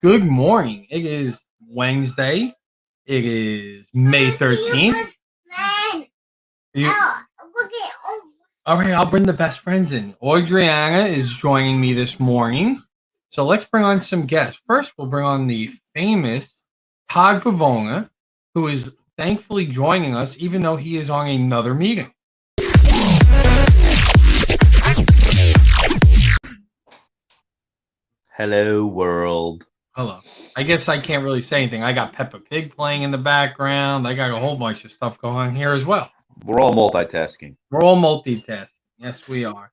Good morning. It is Wednesday. It is May 13th. You, all right, I'll bring the best friends in. Audriana is joining me this morning. So let's bring on some guests. First, we'll bring on the famous Todd Pavona, who is thankfully joining us, even though he is on another meeting. Hello, world. Hello. I guess I can't really say anything. I got Peppa Pig playing in the background. I got a whole bunch of stuff going on here as well. We're all multitasking. We're all multitasking. Yes, we are.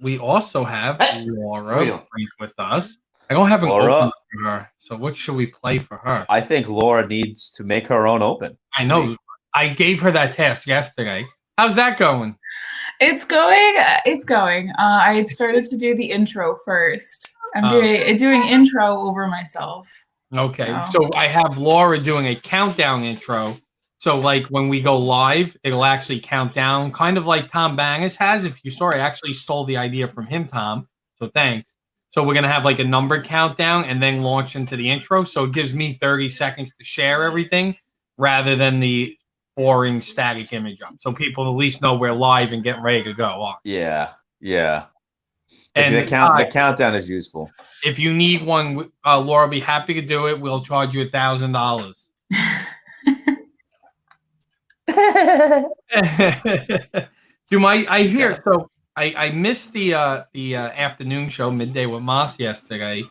We also have Laura with us. I don't have an open for her, so what should we play for her? I think Laura needs to make her own open. I know. I gave her that task yesterday. How's that going? It's going. I had started to do the intro first. I'm doing intro over myself. Okay, so I have Laura doing a countdown intro. So, like, when we go live, it'll actually count down, kind of like Tom Bangus has. If you saw, I actually stole the idea from him, Tom. So, thanks. So, we're going to have, like, a number countdown and then launch into the intro. So, it gives me 30 seconds to share everything rather than the boring static image up. So, people at least know we're live and getting ready to go on. Yeah. And the countdown is useful. If you need one, Laura will be happy to do it. We'll charge you $1,000. I missed the afternoon show midday with Moss yesterday.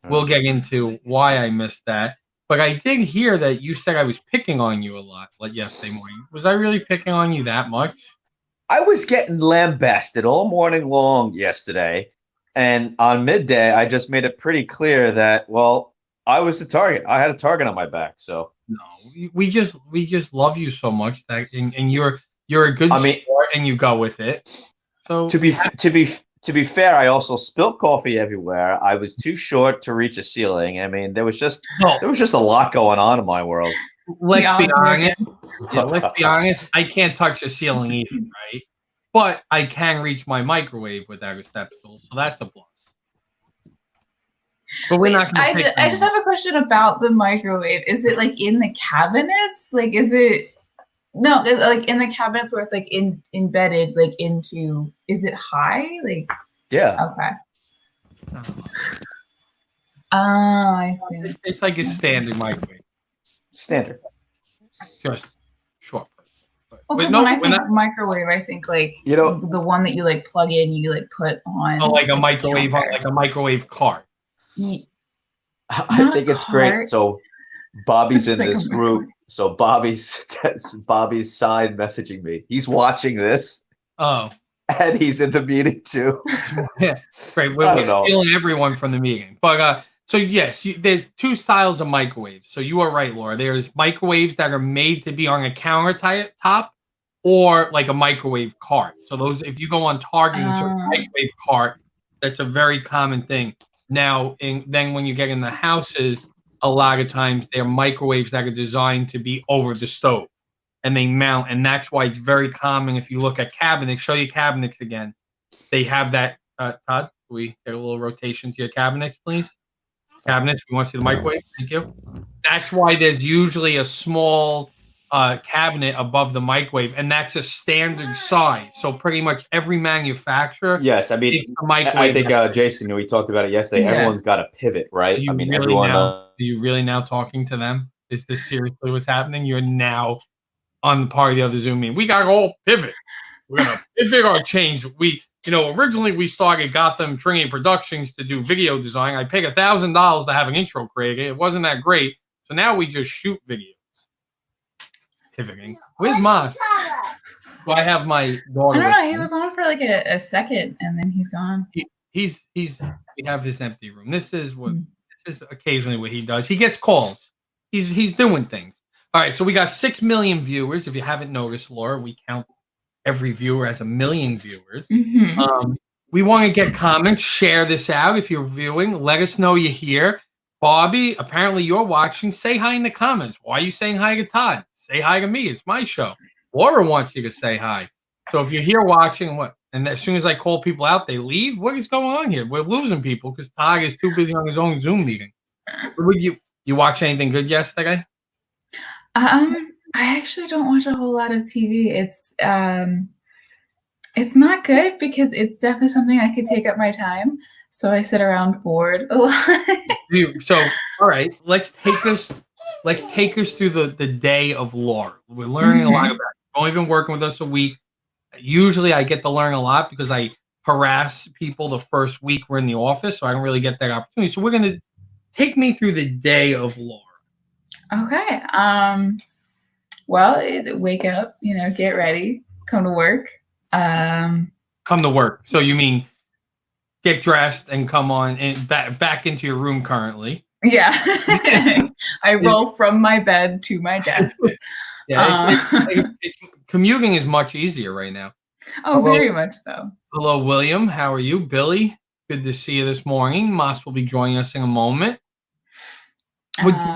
We'll get into why I missed that. But I did hear that you said I was picking on you a lot yesterday morning. Was I really picking on you that much? I was getting lambasted all morning long yesterday. And on midday, I just made it pretty clear that, well, I was the target. I had a target on my back. So no, we just love you so much that, and you're a good sport, and you go with it. So to be fair, I also spilled coffee everywhere. I was too short to reach a ceiling. I mean, there was just a lot going on in my world. Let's be honest. Yeah, let's be honest. I can't touch a ceiling either, right? But I can reach my microwave without a step stool, so that's a plus. But we're not going to. I just have a question about the microwave. Is it like in the cabinets? Like, is it like in the cabinets where it's like embedded like into? Is it high? Like, yeah. Okay. Oh, I see. It's like a standard microwave. Standard. Just short. Well, because when I think microwave, I think like the one that you like plug in, you like put on. Oh, like a microwave, like a microwave cart. I think it's great. So Bobby's in this group. So Bobby's side messaging me. He's watching this. Oh. And he's in the meeting too. Yeah, great. We're stealing everyone from the meeting. But so yes, there's two styles of microwaves. So you are right, Laura. There's microwaves that are made to be on a countertop or like a microwave cart. So those, if you go on Target and search microwave cart, that's a very common thing. Now, then when you get in the houses, a lot of times they're microwaves that are designed to be over the stove, and they mount, and that's why it's very common. If you look at cabinets, show your cabinets again. They have that. Todd, can we get a little rotation to your cabinets, please? Cabinets. We want to see the microwave. Thank you. That's why there's usually a small cabinet above the microwave, and that's a standard size. So pretty much every manufacturer. Yes, I mean, I think Jason, we talked about it yesterday. Yeah. Everyone's got a pivot, right? I mean, everyone. Are you really now talking to them? Is this seriously what's happening? You're now on the part of the other Zoom meeting. We got to all pivot. We're gonna pivot or change. Originally we started Gotham Trinity Productions to do video design. I paid $1,000 to have an intro created. It wasn't that great. So now we just shoot videos. Pivoting. Where's Moss? Well, I have my daughter. I don't know. He was on for like a second and then he's gone. We have his empty room. This is occasionally what he does. He gets calls. He's doing things. All right. So we got 6 million viewers. If you haven't noticed, Laura, we count every viewer as 1 million viewers. Mm-hmm. We want to get comments. Share this out if you're viewing. Let us know you're here. Bobby, apparently you're watching. Say hi in the comments. Why are you saying hi to Todd? Say hi to me. It's my show. Laura wants you to say hi. So if you're here watching, and as soon as I call people out, they leave? What is going on here? We're losing people because Todd is too busy on his own Zoom meeting. Would you watch anything good yesterday? I actually don't watch a whole lot of TV. It's not good because it's definitely something I could take up my time. So I sit around bored a lot. So, all right, let's take us through the day of Laura. We're learning a lot about it. You've only been working with us a week. Usually I get to learn a lot because I harass people the first week we're in the office, so I don't really get that opportunity. So we're going to take me through the day of Laura. Okay. Well, wake up, get ready, come to work. Come to work. So you mean get dressed and come on and back into your room currently. Yeah. I roll from my bed to my desk. Yeah, commuting is much easier right now. Oh, very much so. Hello, William. How are you? Billy, good to see you this morning. Moss will be joining us in a moment.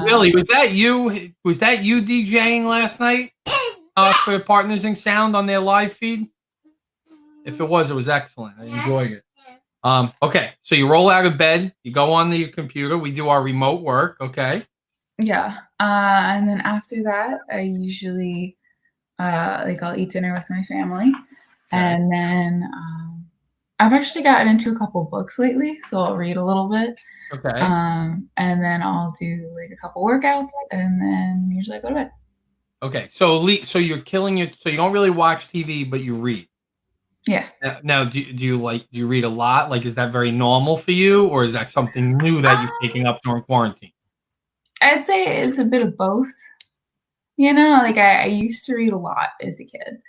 Billy, was that you? Was that you DJing last night for Partners in Sound on their live feed? If it was excellent. I enjoyed it. Okay, so you roll out of bed, you go on the computer, we do our remote work, okay? Yeah. And then after that, I usually I'll eat dinner with my family. Okay. And then I've actually gotten into a couple books lately, so I'll read a little bit. Okay. And then I'll do like a couple workouts, and then usually I go to bed. Okay, so you're killing it. So you don't really watch TV, but you read. Yeah. Now, do you read a lot? Like, is that very normal for you, or is that something new that you're picking up during quarantine? I'd say it's a bit of both. Like I used to read a lot as a kid.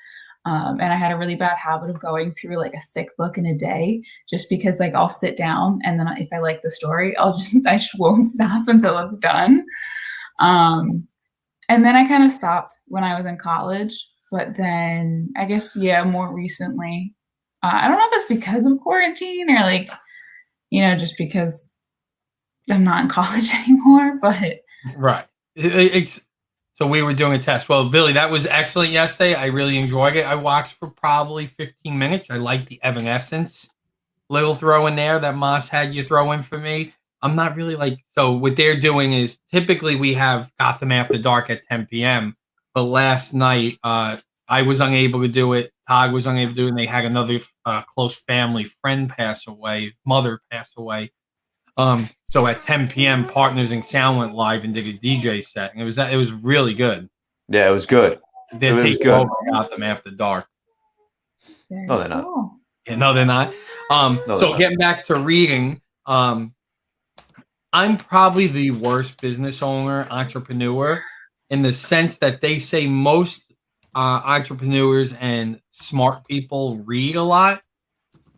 And I had a really bad habit of going through like a thick book in a day, just because like I'll sit down and then if I like the story, I just won't stop until it's done. And then I kind of stopped when I was in college, but then I guess, more recently, I don't know if it's because of quarantine or like, just because I'm not in college anymore, but. Right. So we were doing a test. Well, Billy, that was excellent yesterday. I really enjoyed it. I watched for probably 15 minutes. I like the Evanescence little throw in there that Moss had you throw in for me. I'm not really so what they're doing is typically we have Gotham After Dark at 10 p.m. But last night I was unable to do it. Todd was unable to do it. And they had another close family friend pass away, mother pass away. So at 10 p.m., Partners in Sound went live and did a DJ set, and it was really good. Yeah, it was good. It was good. Gotham After Dark. No, they're not. Yeah, no, they're not. So getting back to reading, I'm probably the worst business owner, entrepreneur, in the sense that they say most entrepreneurs and smart people read a lot.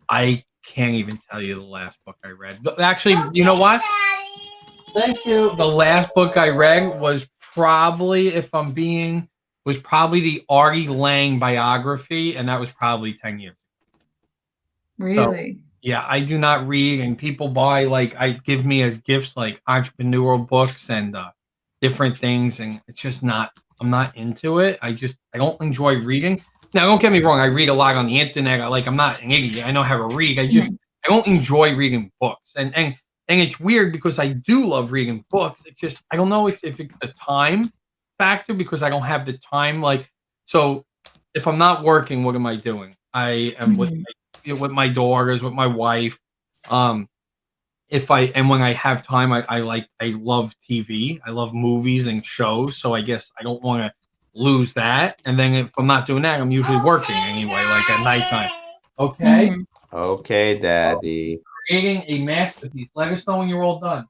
I can't even tell you the last book I read. But actually, you know what? Thank you. The last book I read was probably, the Artie Lang biography, and that was probably 10 years ago. Really? So, yeah, I do not read, and people buy, give me as gifts, entrepreneurial books and different things, and it's just not, I'm not into it. I don't enjoy reading. Now, don't get me wrong. I read a lot on the internet. I'm not an idiot. I know how to read. I don't enjoy reading books. And it's weird because I do love reading books. It's just, I don't know if it's the time factor because I don't have the time. So if I'm not working, what am I doing? I am with my daughters, with my wife. When I have time, I love TV. I love movies and shows. So I guess I don't want to lose that. And then if I'm not doing that, I'm usually working anyway, at nighttime. Okay. Okay, Daddy. Creating a masterpiece. Let us know when you're all done.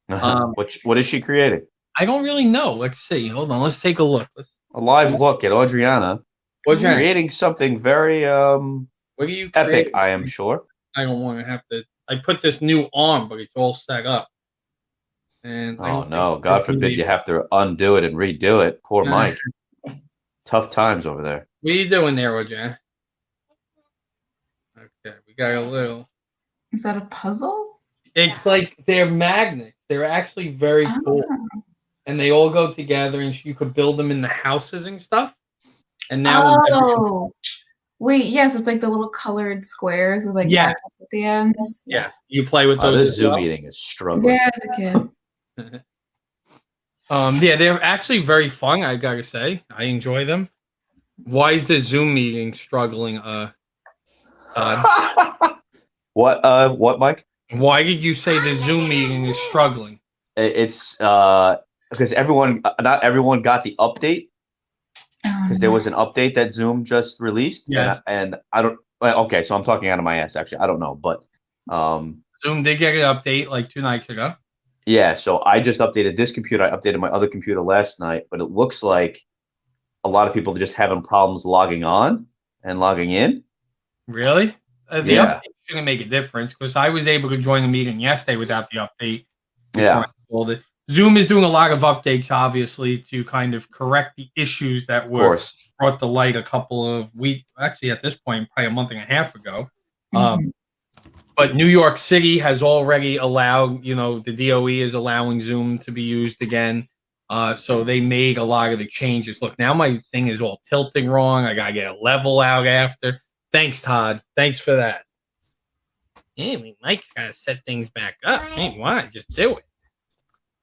What is she creating? I don't really know. Let's see. Hold on. Let's take a look. A live look at Adriana. Creating something very what are you epic, creating? I am sure. I don't want to have to. I put this new on, but it's all set up. And oh no! God forbid you have to undo it and redo it. Poor Mike. Tough times over there. What are you doing there, Ojan? Okay, we got a little. Is that a puzzle? It's like they're magnets. They're actually very cool, and they all go together, and you could build them in the houses and stuff. And now, wait, yes, it's like the little colored squares with at the ends. Yes, you play with those. This Zoom meeting is struggling. Yeah, as a kid. Yeah, they're actually very fun. I gotta say, I enjoy them. Why is the Zoom meeting struggling? What, Mike? Why did you say the Zoom meeting is struggling? It's because not everyone got the update because there was an update that Zoom just released. Yes. And I don't. Okay, so I'm talking out of my ass. Actually, I don't know, but Zoom did get an update like 2 nights ago. Yeah, so I just updated this computer. I updated my other computer last night, but it looks like a lot of people are just having problems logging on and logging in. Really? The Yeah. update shouldn't make a difference because I was able to join the meeting yesterday without the update. Yeah. I installed it. Zoom is doing a lot of updates, obviously, to kind of correct the issues that were brought to light a couple of weeks, actually at this point, probably a month and a half ago. But New York City has already allowed, the DOE is allowing Zoom to be used again. So they made a lot of the changes. Look, now my thing is all tilting wrong. I got to get a level out after. Thanks, Todd. Thanks for that. Hey, Mike's got to set things back up. Hey, why? Just do it.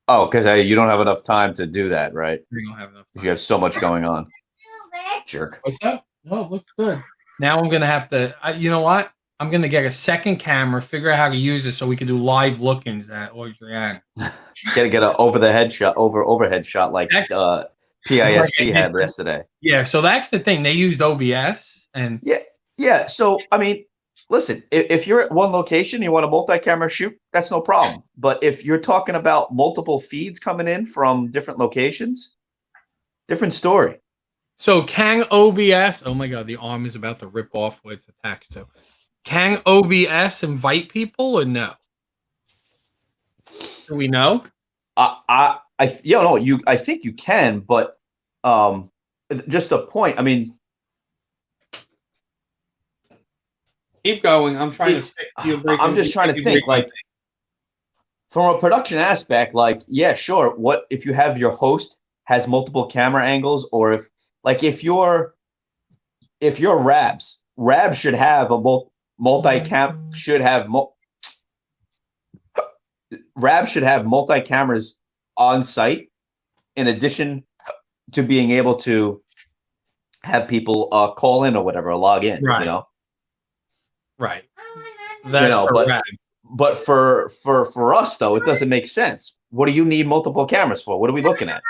Oh, because you don't have enough time to do that, right? We don't have enough time. You have so much going on. Jerk. What's up? No, it looks good. Now I'm going to have to, you know what? I'm going to get a second camera, figure out how to use it so we can do live look-ins at Adriana. Gotta get an overhead shot like PISP had yesterday. Yeah, so that's the thing. They used OBS and yeah. So I mean, listen, if you're at one location, you want a multi-camera shoot, that's no problem. But if you're talking about multiple feeds coming in from different locations, different story. So can OBS? Oh my God, the arm is about to rip off what it's attached to. Can OBS invite people or no? Do we know? I think you can, but just a point. I mean, keep going. I'm trying to fix you. I'm just trying to think, like, from a production aspect, like, yeah, sure. What if you have your host has multiple camera angles, or if you're Rabs should have a multi-cam should have Rab should have multi-cameras on site in addition to being able to have people call in or whatever, or log in, right. Right. That's but for us though, it doesn't make sense. What do you need multiple cameras for? What are we looking at?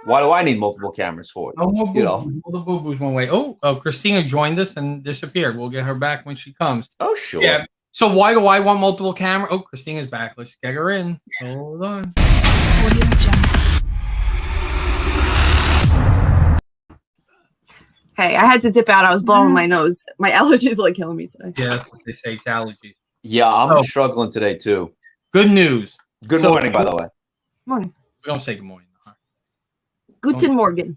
Why do I need multiple cameras for it? The boo-boo's one way. Oh, Christina joined us and disappeared. We'll get her back when she comes. Oh, sure. Yeah. So why do I want multiple camera? Oh, Christina's back. Let's get her in. Hold on. Hey, I had to dip out. I was blowing my nose. My allergies are like killing me today. Yeah, that's what they say. It's allergies. Yeah, I'm struggling today too. Good news. Good morning, by the way. Morning. We don't say good morning. Guten Morgen.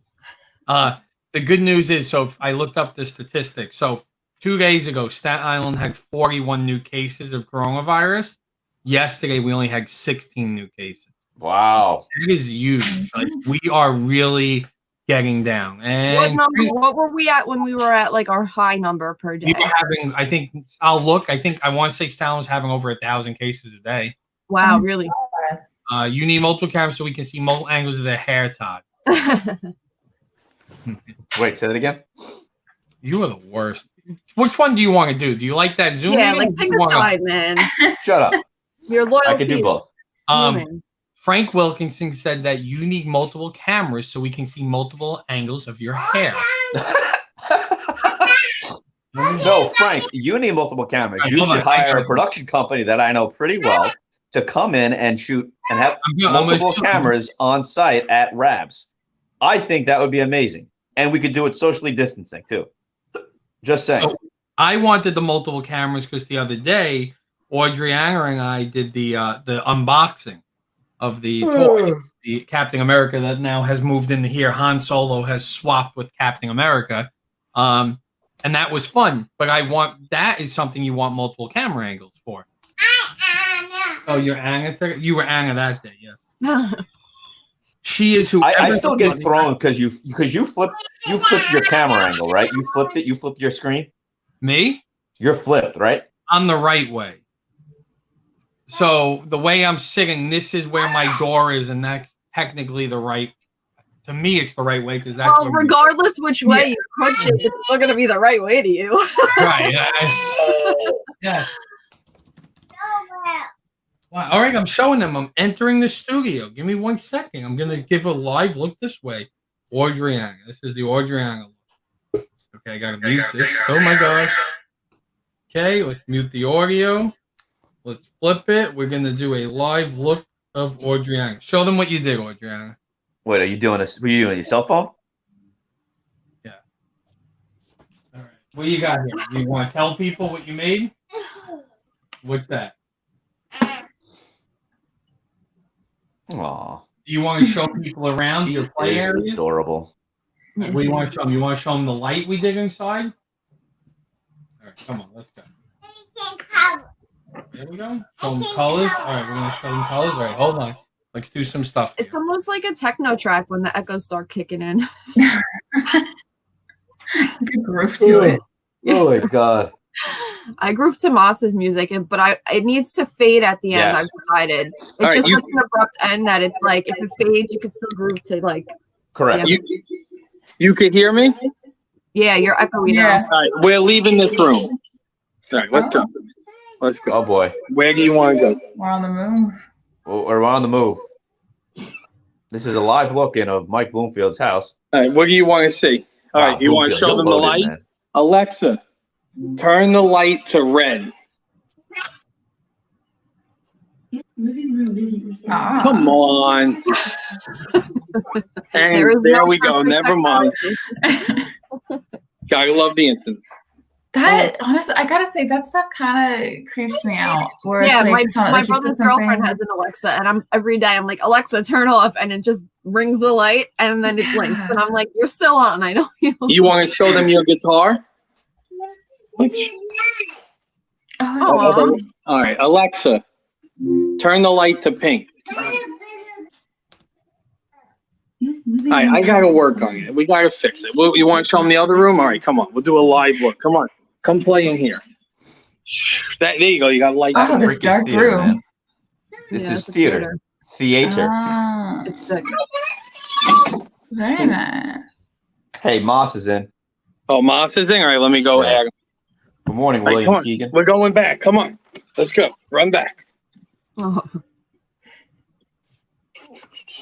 The good news is, so I looked up the statistics. So 2 days ago, Staten Island had 41 new cases of coronavirus. Yesterday, we only had 16 new cases. Wow. It is huge. Like, we are really getting down. And what were we at when we were at like our high number per day? We were having, I want to say Staten Island was having over 1,000 cases a day. Wow, really? You need multiple cameras so we can see multiple angles of their hair, Todd. Wait, say that again. You are the worst. Which one do you want to do? Do you like that Zoom? Yeah, like pick a side, man. Shut up. Your loyalty. I can do both. Frank Wilkinson said that you need multiple cameras so we can see multiple angles of your hair. No, Frank, you need multiple cameras. You should hire a production company that I know pretty well to come in and shoot and have multiple cameras on site at Rabs. I think that would be amazing. And we could do it socially distancing too. Just saying. So I wanted the multiple cameras because the other day, Adriana and I did the unboxing of the toy, the Captain America that now has moved into here. Han Solo has swapped with Captain America. And that was fun. But that is something you want multiple camera angles for. Oh, you're Anna? You were Anna that day, yes. She is who I still get thrown because you flipped your camera angle, right? You flipped it. You flipped your screen. Me? You're flipped, right? I'm the right way. So the way I'm sitting, this is where my door is, and that's technically the right. To me, it's the right way because that's. Well, regardless which way you push it, it's still gonna be the right way to you. Right. Yeah. Wow. All right, I'm showing them. I'm entering the studio. Give me 1 second. I'm gonna give a live look this way. Audriana. This is the Audriana look. Okay, I gotta mute this. Oh my gosh. Okay, let's mute the audio. Let's flip it. We're gonna do a live look of Audriana. Show them what you did, Audriana. What are you doing? Were you doing your cell phone? Yeah. All right. What do you got here? You want to tell people what you made? What's that? Aw. Do you want to show people around your play area? Adorable. What do you want to show them? You want to show them the light we did inside? All right, come on, let's go. There we go. Show them colors. All right, we're going to show them colors. All right, hold on. Let's do some stuff here. It's almost like a techno track when the echoes start kicking in. Good groove to it. Oh my god. I groove to Moss's music, but it needs to fade at the end. Yes. I've decided. It's All right, just like an abrupt end that it's like if it fades, you can still groove to like. Correct. Yeah. You could hear me? Yeah, you're echoing. Yeah. All right, we're leaving this room. All right, let's go. Let's go. Oh boy. Where do you want to go? We're on the move. We're on the move. This is a live look-in of Mike Bloomfield's house. All right, what do you want to see? All right, you want to show them the light? Man. Alexa, turn the light to red. Ah. Come on. There is And there no we go. perfect Never mind. Gotta love the internet. That honestly, I gotta say that stuff kind of creeps me out. Where Yeah, it's like, my you put brother's something- girlfriend has an Alexa, and every day I'm like, Alexa, turn off, and it just rings the light, and then it blinks, and I'm like, you're still on. I know you. You want to show them your guitar? Oh, All right, Alexa, turn the light to pink. All right, I gotta work on it. We gotta fix it. You want to show them the other room? All right, come on. We'll do a live look. Come on, come play in here. There you go. You got light. Oh, this dark Theater, room. man. It's his theater. Theater. Ah, It's sick. very nice. Hey, Moss is in. Oh, Moss is in. All right, let me go. Yeah. Add him. Good morning, All right, William come on. Keegan. We're going back. Come on, let's go. Run back. Oh.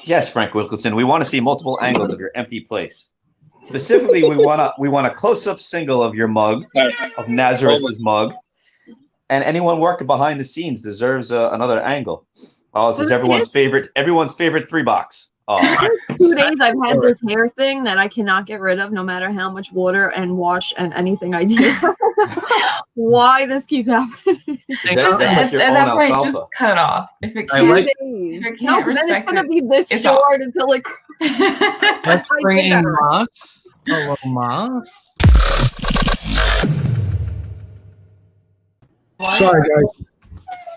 Yes, Frank Wilkinson. We want to see multiple angles of your empty place. Specifically, we want a close-up single of your mug, All right. of Nazareth's mug, and anyone working behind the scenes deserves another angle. Oh, this is everyone's favorite 3-box. Oh, 2 days I've had this hair thing that I cannot get rid of, no matter how much water and wash and anything I do. Why this keeps happening? Just that's at like your that own point, alfalfa. just cut it off. If it I can't, like- if it No, can't then it's respect gonna it, be this it's short until it. Let's I bring did in that right. Moss. Hello, Moss. Sorry, guys.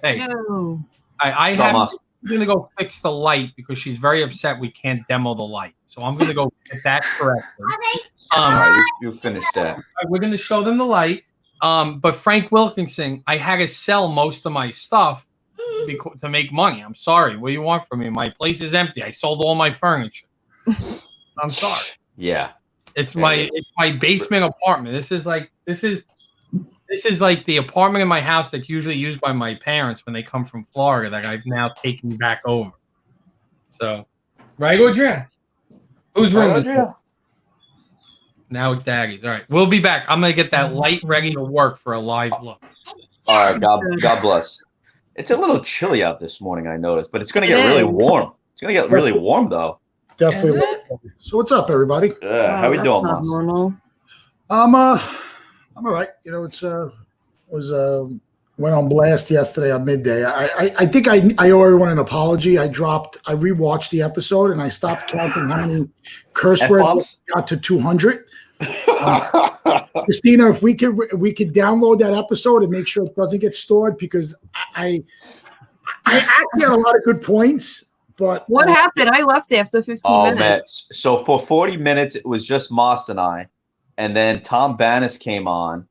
Hey, No. I Go, have. Moss. I'm gonna go fix the light because she's very upset we can't demo the light. So I'm gonna go get that corrected. All right, you finished that. We're gonna show them the light. But Frank Wilkinson, I had to sell most of my stuff to make money. I'm sorry. What do you want from me? My place is empty. I sold all my furniture. I'm sorry. Yeah. It's my basement apartment. This is like the apartment in my house that's usually used by my parents when they come from Florida that I've now taken back over. So, right, Audrey? Whose room is it? Now it's Daddy's. All right, we'll be back. I'm gonna get that light ready to work for a live look. All right, God bless. It's a little chilly out this morning, I noticed, but it's gonna get really warm. It's gonna get really warm though. Definitely. Is So what's up, everybody? How we That's doing, not Moss? normal. I'm all right. You know, went on blast yesterday at midday. I think I owe everyone an apology. I rewatched the episode and I stopped counting how many curse words F-bombs? got to 200. Christina, if we could download that episode and make sure it doesn't get stored, because I actually had a lot of good points. But What happened? I left after 15 Oh minutes. man! So for 40 minutes, it was just Moss and I, and then Tom Bannis came on,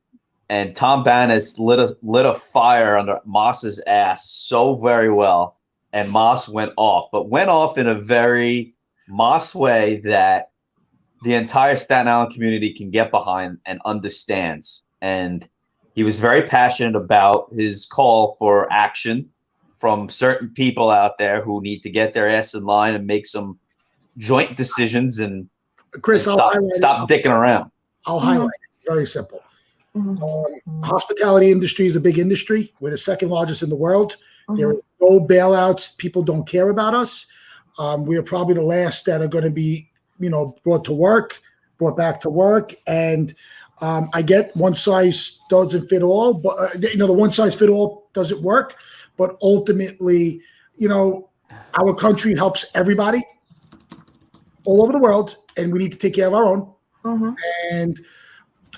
and Tom Bannis lit a fire under Moss's ass so very well, and Moss went off, but went off in a very Moss way that the entire Staten Island community can get behind and understands. And he was very passionate about his call for action from certain people out there who need to get their ass in line and make some joint decisions and Chris, stop dicking around. I'll highlight it. Very simple. Hospitality industry is a big industry. We're the second largest in the world. There are no bailouts. People don't care about us. We are probably the last that are going to be, brought back to work. And I get one size doesn't fit all, but the one size fit all doesn't work. But ultimately, our country helps everybody all over the world, and we need to take care of our own. And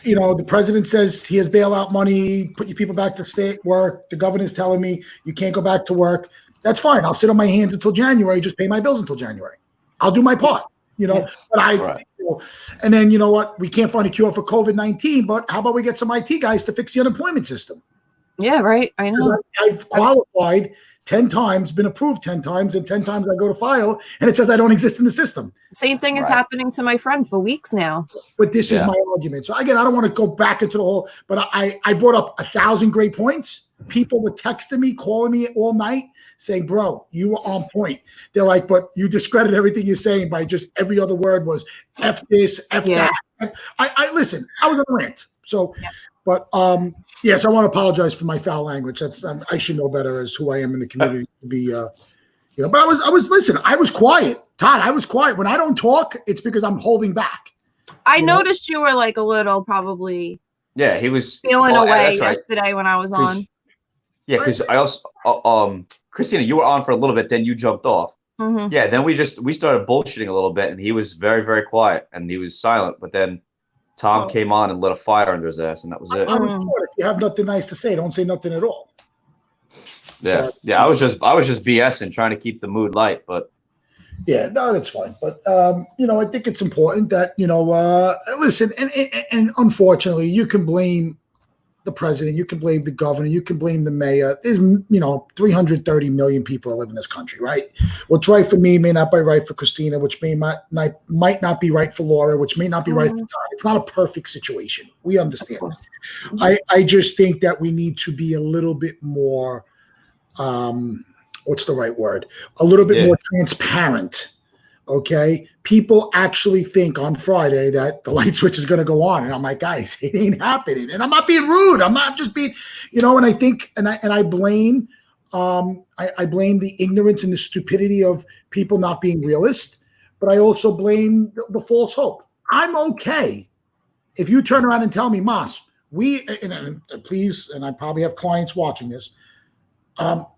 the president says he has bailout money, put your people back to state work. The governor's telling me you can't go back to work. That's fine. I'll sit on my hands until January, just pay my bills until January. I'll do my part, but and then you know what? We can't find a cure for COVID-19, but how about we get some IT guys to fix the unemployment system? Yeah, right. I know. I've qualified 10 times, been approved 10 times, and 10 times I go to file, and it says I don't exist in the system. Same thing is happening to my friend for weeks now. But this is my argument. So again, I don't want to go back into the whole, but I brought up 1,000 great points. People were texting me, calling me all night, saying, bro, you were on point. They're like, but you discredit everything you're saying by just every other word was F this, F that. I listen, I was on a rant. So, but yes, I want to apologize for my foul language. That's I should know better as who I am in the community to be, but I was quiet. Todd, I was quiet. When I don't talk, it's because I'm holding back. I noticed you were like a little probably. Yeah, he was feeling away yesterday when I was on. Yeah, because I also, Christina, you were on for a little bit, then you jumped off. Yeah, then we started bullshitting a little bit, and he was very, very quiet, and he was silent. But then Tom came on and lit a fire under his ass, and that was it. If you have nothing nice to say, don't say nothing at all. Yeah, I was just BSing, trying to keep the mood light, but. Yeah, no, that's fine. But, I think it's important that, listen, and unfortunately, you can blame the president, you can blame the governor, you can blame the mayor. There's, 330 million people that live in this country, right? What's right for me may not be right for Christina, which might not be right for Laura, which may not be right for Todd. It's not a perfect situation. We understand that. I just think that we need to be a little bit more, what's the right word? A little bit more transparent. Okay. People actually think on Friday that the light switch is going to go on. And I'm like, guys, it ain't happening. And I'm not being rude. I'm not just being, and I think, and I blame, I blame the ignorance and the stupidity of people not being realist, but I also blame the false hope. I'm okay. If you turn around and tell me, Moss, please, and I probably have clients watching this,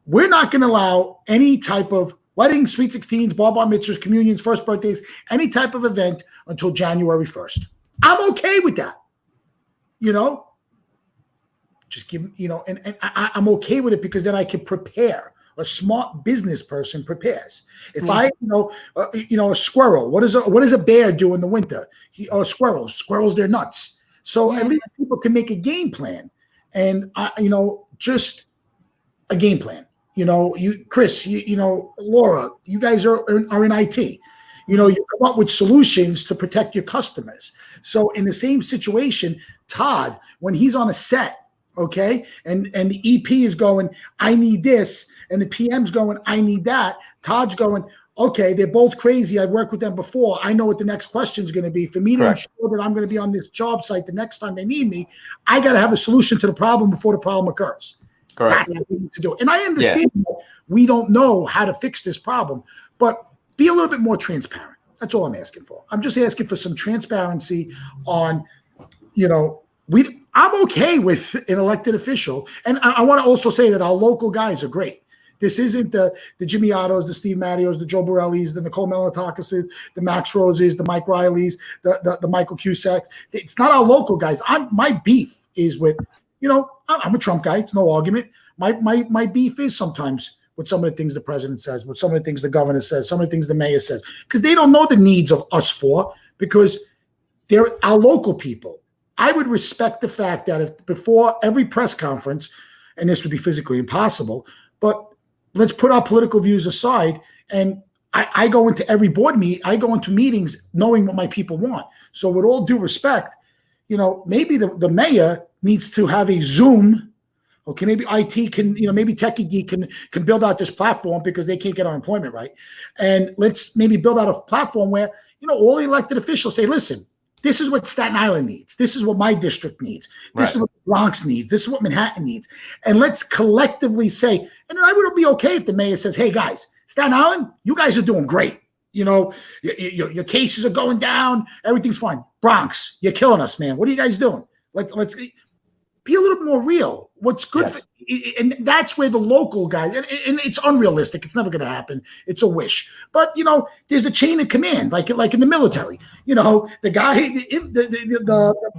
we're not going to allow any type of weddings, sweet 16s, bar mitzvahs, communions, first birthdays, any type of event until January 1st. I'm okay with that. Just give, and I'm okay with it because then I can prepare. A smart business person prepares. If I, a squirrel, what does a bear do in the winter? Squirrels, they're nuts. So at least people can make a game plan and, just a game plan. You, Chris, Laura, you guys are in IT. You come up with solutions to protect your customers. So in the same situation, Todd, when he's on a set, okay, and the EP is going, I need this, and the PM's going, I need that. Todd's going, okay, they're both crazy. I've worked with them before. I know what the next question is going to be. For me to ensure that I'm going to be on this job site the next time they need me, I got to have a solution to the problem before the problem occurs. Correct. That's what we need to do. And I understand that we don't know how to fix this problem, but be a little bit more transparent. That's all I'm asking for. I'm just asking for some transparency on, I'm okay with an elected official. And I want to also say that our local guys are great. This isn't the Jimmy Ottos, the Steve Mattios, the Joe Borellis, the Nicole Melitakises, the Max Roses, the Mike Rileys, the Michael Cusacks. It's not our local guys. My beef is with, I'm a Trump guy. It's no argument. My beef is sometimes with some of the things the president says, with some of the things the governor says, some of the things the mayor says, because they don't know the needs of us four, because they're our local people. I would respect the fact that if before every press conference, and this would be physically impossible, but let's put our political views aside, and I go into every board meeting, I go into meetings knowing what my people want. So with all due respect, maybe the mayor needs to have a Zoom. Okay, maybe IT can, maybe Techie Geek can build out this platform because they can't get unemployment right. And let's maybe build out a platform where, all the elected officials say, listen, this is what Staten Island needs. This is what my district needs. This is what the Bronx needs. This is what Manhattan needs. And let's collectively say, and then I would be okay if the mayor says, hey guys, Staten Island, you guys are doing great. Your cases are going down. Everything's fine. Bronx, you're killing us, man. What are you guys doing? Let's be a little bit more real. What's good, and that's where the local guys, and it's unrealistic. It's never going to happen. It's a wish. But there's a chain of command, like in the military. The guy,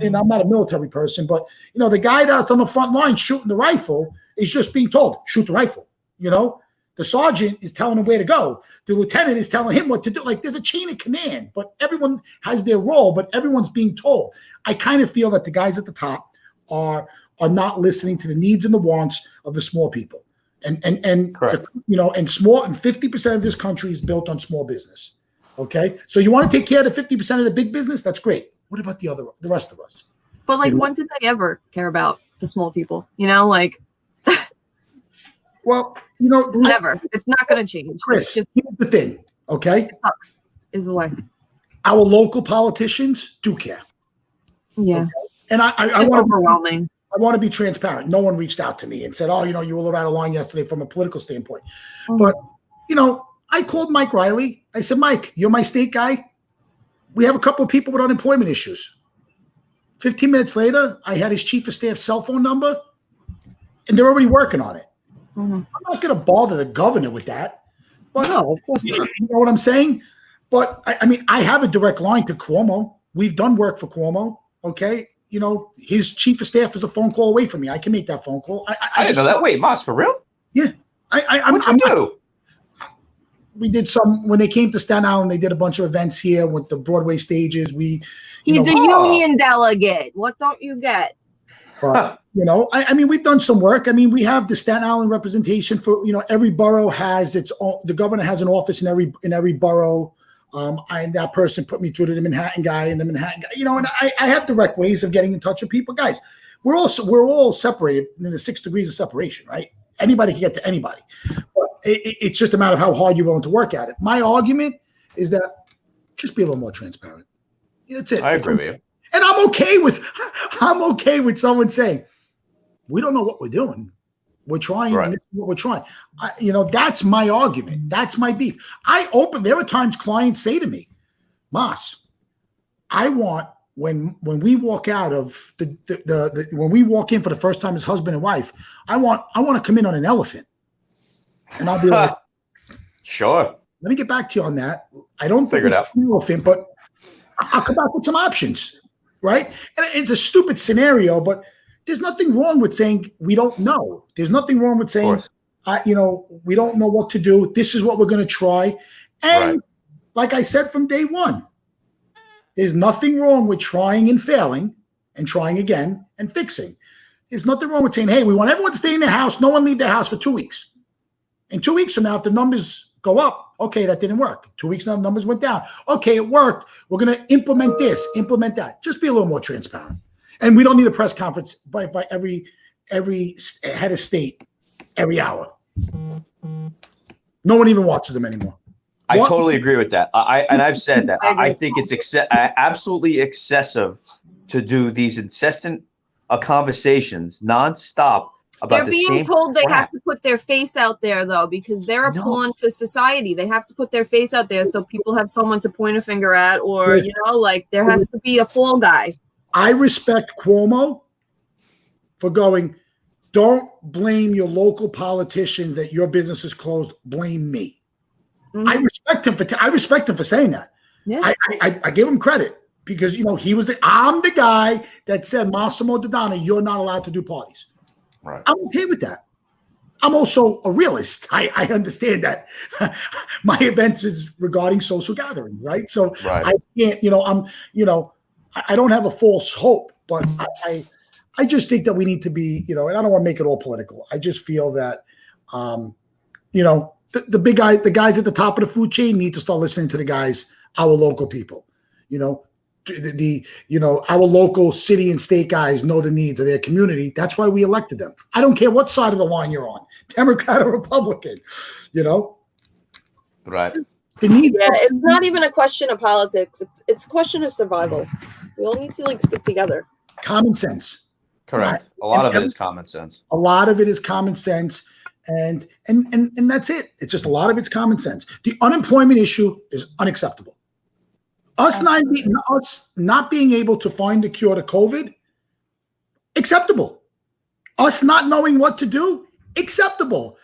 and I'm not a military person, but the guy that's on the front line shooting the rifle is just being told, shoot the rifle. The sergeant is telling him where to go. The lieutenant is telling him what to do. Like there's a chain of command, but everyone has their role, but everyone's being told. I kind of feel that the guys at the top are not listening to the needs and the wants of the small people. And small, and 50% of this country is built on small business. Okay. So you want to take care of the 50% of the big business? That's great. What about the rest of us? But when did they ever care about the small people? Well, never. It's not going to change. Chris, here's the thing. Okay. It sucks is the way. Our local politicians do care. Yeah. Okay? And I want overwhelming. I want to be transparent. No one reached out to me and said, oh, you were a little out of line yesterday from a political standpoint. But, I called Mike Riley. I said, Mike, you're my state guy. We have a couple of people with unemployment issues. 15 minutes later, I had his chief of staff cell phone number, and they're already working on it. Mm-hmm. I'm not going to bother the governor with that. But, no, of course not. You know what I'm saying? But, I have a direct line to Cuomo. We've done work for Cuomo, okay? His chief of staff is a phone call away from me. I can make that phone call. I didn't know that. Wait, Moss, for real? Yeah. What'd you do? We did when they came to Staten Island, they did a bunch of events here with the Broadway stages. He's a union delegate. What don't you get? But, we've done some work. We have the Staten Island representation for, every borough has its own, the governor has an office in every borough. And that person put me through to the Manhattan guy and and I have direct ways of getting in touch with people. Guys, we're all separated in the 6 degrees of separation, right? Anybody can get to anybody. But it's just a matter of how hard you're willing to work at it. My argument is that just be a little more transparent. That's it. I agree with you. And I'm okay with someone saying, we don't know what we're doing. We're trying, and this is what we're trying. That's my argument. That's my beef. There are times clients say to me, Moss, I want when we walk out of when we walk in for the first time as husband and wife, I want to come in on an elephant. And I'll be like, sure. Let me get back to you on that. I don't figure it out. Elephant, but I'll come back with some options, right? And it's a stupid scenario, but there's nothing wrong with saying we don't know. There's nothing wrong with saying, we don't know what to do. This is what we're going to try. And like I said from day one, there's nothing wrong with trying and failing and trying again and fixing. There's nothing wrong with saying, hey, we want everyone to stay in their house. No one leave their house for 2 weeks. And 2 weeks from now, if the numbers go up, okay, that didn't work. 2 weeks now, the numbers went down. Okay, it worked. We're going to implement this, implement that. Just be a little more transparent. And we don't need a press conference by every head of state every hour. No one even watches them anymore. I totally agree with that. I've said that. I think it's absolutely excessive to do these incessant conversations nonstop about the same. They're being told they have to put their face out there, though, because they're a pawn to society. They have to put their face out there so people have someone to point a finger at, or there has to be a fall guy. I respect Cuomo for going, don't blame your local politicians that your business is closed. Blame me. Mm-hmm. I respect him for saying that. Yeah. I give him credit because I'm the guy that said, Massimo Dodonna, you're not allowed to do parties. Right. I'm okay with that. I'm also a realist. I understand that my events is regarding social gathering, right? So I can't, I don't have a false hope, but I just think that we need to be, and I don't want to make it all political. I just feel that, the big guy, the guys at the top of the food chain need to start listening to the guys, our local people, our local city and state guys know the needs of their community. That's why we elected them. I don't care what side of the line you're on, Democrat or Republican, Right. It's not even a question of politics. It's a question of survival. We all need to stick together. Common sense. Correct. A lot of it is common sense. A lot of it is common sense. And that's it. It's just a lot of it's common sense. The unemployment issue is unacceptable. Us not being able to find a cure to COVID, acceptable. Us not knowing what to do, acceptable.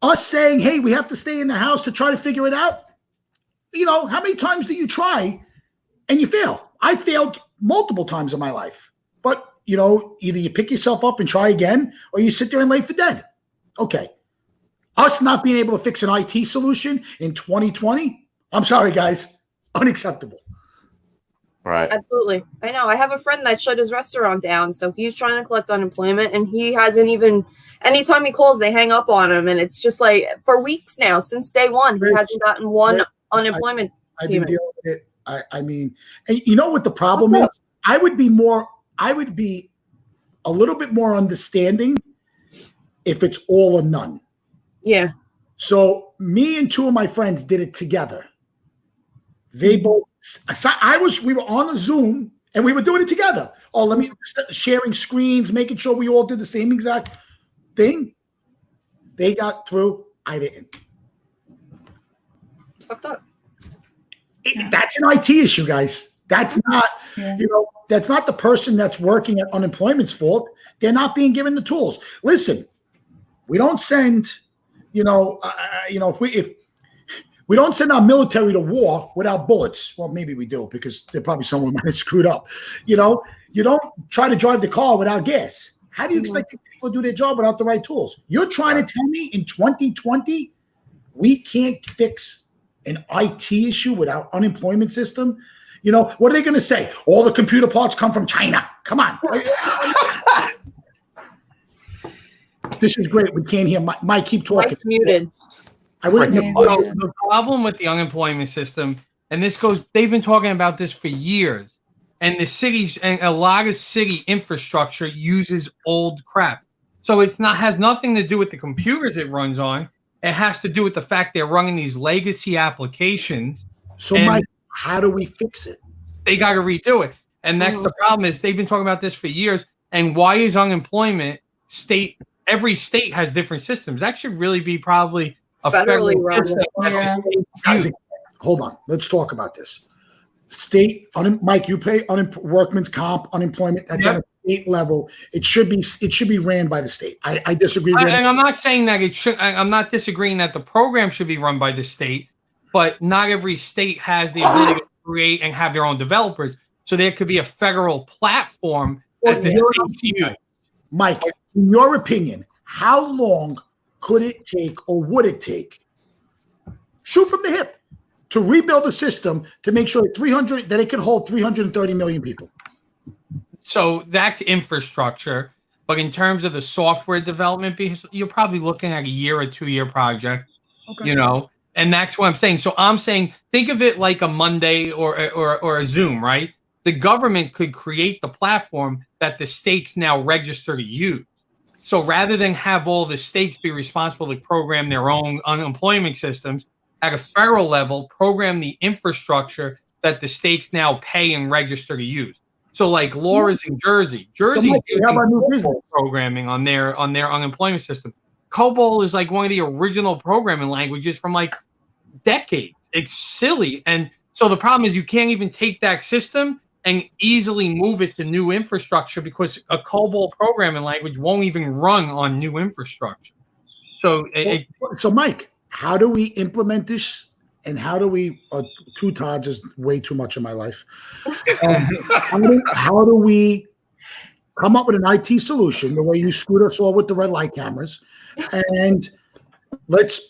Us saying, hey, we have to stay in the house to try to figure it out. How many times do you try and you fail? I failed multiple times in my life. But, either you pick yourself up and try again, or you sit there and lay for dead. Okay. Us not being able to fix an IT solution in 2020, I'm sorry, guys, unacceptable. Right. Absolutely. I know. I have a friend that shut his restaurant down, so he's trying to collect unemployment, and he hasn't even, anytime he calls, they hang up on him, and it's just for weeks now, since day one, he hasn't gotten one unemployment I've been dealing with it. I mean, and you know what the problem is? I would be a little bit more understanding if it's all or none. Yeah. So me and two of my friends did it together. They both, we were on a Zoom and we were doing it together. Sharing screens, making sure we all did the same exact thing. They got through. I didn't. It's fucked up. That's an IT issue, guys. That's not, that's not the person that's working at unemployment's fault. They're not being given the tools. Listen, we don't send, if we don't send our military to war without bullets. Well, maybe we do because they're probably someone might have screwed up. You don't try to drive the car without gas. How do you expect people to do their job without the right tools? You're trying to tell me in 2020 we can't fix an IT issue without unemployment system? What are they going to say? All the computer parts come from China. Come on. This is great. We can't hear Mike. Keep talking. Mike's muted. The problem with the unemployment system, and they've been talking about this for years, and the cities and a lot of city infrastructure uses old crap. So has nothing to do with the computers it runs on. It has to do with the fact they're running these legacy applications. So, Mike, how do we fix it? They got to redo it. And that's the problem is they've been talking about this for years. And why is unemployment every state has different systems? That should really be probably a federally run. Hold on. Let's talk about this. Mike, you pay workman's comp, unemployment. That's on a state level. It should be ran by the state. I disagree. And I'm not saying that it should. I'm not disagreeing that the program should be run by the state, but not every state has the ability to create and have their own developers. So there could be a federal platform that the states use. Mike, in your opinion, how long could it take or would it take, shoot from the hip, to rebuild a system to make sure that it can hold 330 million people? So that's infrastructure. But in terms of the software development, you're probably looking at a year or 2 year project, and that's what I'm saying. So I'm saying, think of it like a Monday or a Zoom, right? The government could create the platform that the states now register to use. So rather than have all the states be responsible to program their own unemployment systems, at a federal level, program the infrastructure that the states now pay and register to use. So like Laura's in Jersey. Jersey's using programming on their unemployment system. COBOL is like one of the original programming languages from like decades. It's silly. And so the problem is you can't even take that system and easily move it to new infrastructure because a COBOL programming language won't even run on new infrastructure. So, so Mike, how do we implement this? And how do we? Two Todds is way too much in my life. How do we come up with an IT solution the way you screwed us all with the red light cameras? And let's,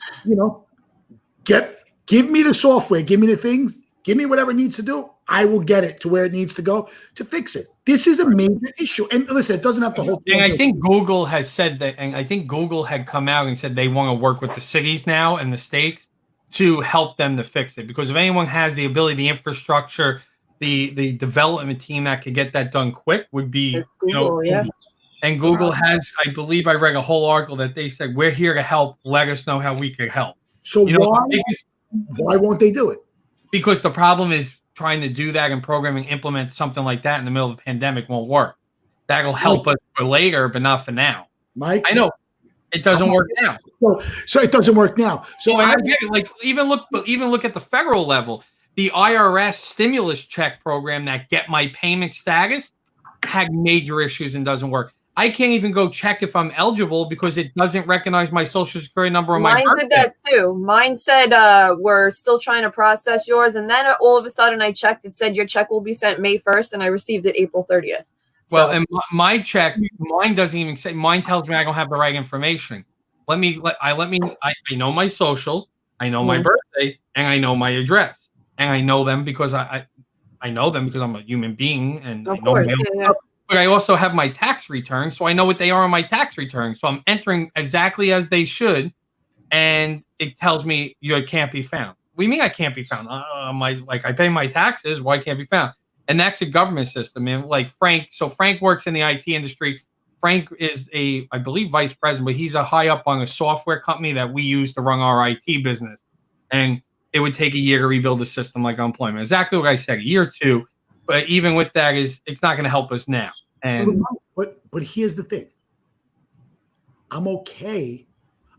give me the software, give me the things, give me whatever it needs to do, I will get it to where it needs to go to fix it. This is a major issue. And listen, it doesn't have to hold. And I think Google has said that, and I think Google had come out and said they want to work with the cities now and the states to help them to fix it. Because if anyone has the ability, the infrastructure, the development team that could get that done quick would be Google, yeah. And Google has, I believe I read a whole article that they said, we're here to help. Let us know how we can help. So why won't they do it? Because the problem is trying to do that and programming, implement something like that in the middle of the pandemic won't work. That'll help us for later, but not for now. Mike, I know it doesn't work now. So it doesn't work now. So I get it. Like even look at the federal level. The IRS stimulus check program that get my payment status had major issues and doesn't work. I can't even go check if I'm eligible because it doesn't recognize my social security number or my birthday. Mine did that too. Mine said we're still trying to process yours, and then all of a sudden I checked. It said your check will be sent May 1st, and I received it April 30th. Well, and my check, mine doesn't even say. Mine tells me I don't have the right information. I know my social, I know my birthday, and I know my address, and I know them because I know them because I'm a human being, and of I know course, But I also have my tax return, so I know what they are on my tax return. So I'm entering exactly as they should, and it tells me you can't be found. What do you mean I can't be found? I pay my taxes. Why can't be found? And that's a government system. And like Frank, so Frank works in the IT industry. Frank is I believe, vice president, but he's a high up on a software company that we use to run our IT business. And it would take a year to rebuild the system like unemployment. Exactly what I said, a year or two. But even with that, it's not going to help us now. And but here's the thing. I'm okay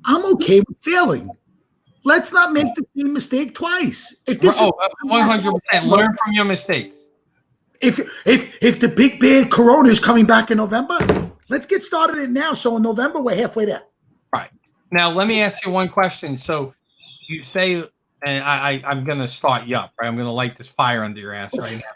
with failing. Let's not make the same mistake twice. If this 100%, learn from your mistakes. If the big bad Corona is coming back in November, let's get started in now. So in November we're halfway there. Right. Now let me ask you one question. So you say, and I'm going to start you up, right? I'm going to light this fire under your ass right now.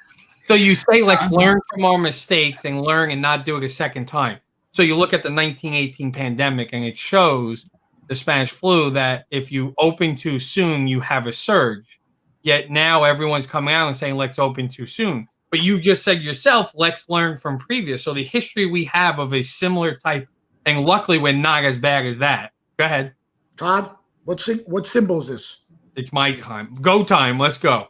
So you say, let's learn from our mistakes and learn and not do it a second time. So you look at the 1918 pandemic and it shows the Spanish flu that if you open too soon, you have a surge. Yet now everyone's coming out and saying, let's open too soon. But you just said yourself, let's learn from previous. So the history we have of a similar type, and luckily we're not as bad as that. Go ahead. Todd, what symbol is this? It's my time. Go time. Let's go.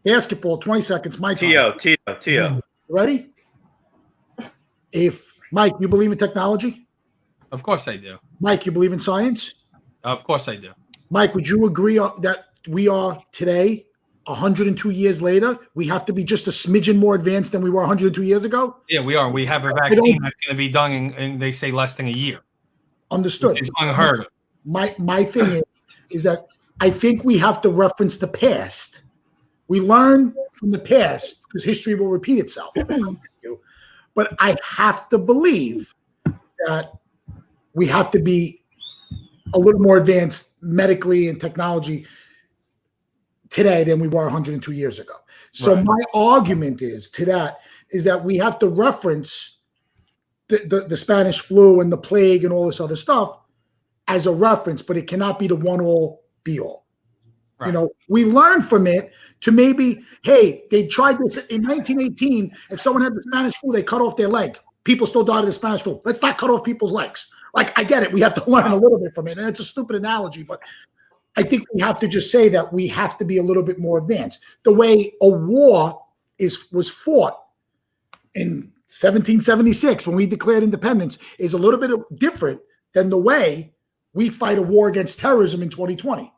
Basketball, 20 seconds, my time. T.O. Ready? If, Mike, you believe in technology? Of course I do. Mike, you believe in science? Of course I do. Mike, would you agree that we are today, 102 years later, we have to be just a smidgen more advanced than we were 102 years ago? Yeah, we are. We have a vaccine that's going to be done in they say less than a year. Understood. It's unheard of. My thing is that I think we have to reference the past. We learn from the past because history will repeat itself. But I have to believe that we have to be a little more advanced medically and technology today than we were 102 years ago. So my argument is that we have to reference the Spanish flu and the plague and all this other stuff as a reference, but it cannot be the one all be all. Right. We learn from it to maybe, hey, they tried this in 1918. If someone had the Spanish flu, they cut off their leg. People still died of the Spanish flu. Let's not cut off people's legs. Like, I get it. We have to learn a little bit from it. And it's a stupid analogy, but I think we have to just say that we have to be a little bit more advanced. The way a war was fought in 1776 when we declared independence is a little bit different than the way we fight a war against terrorism in 2020.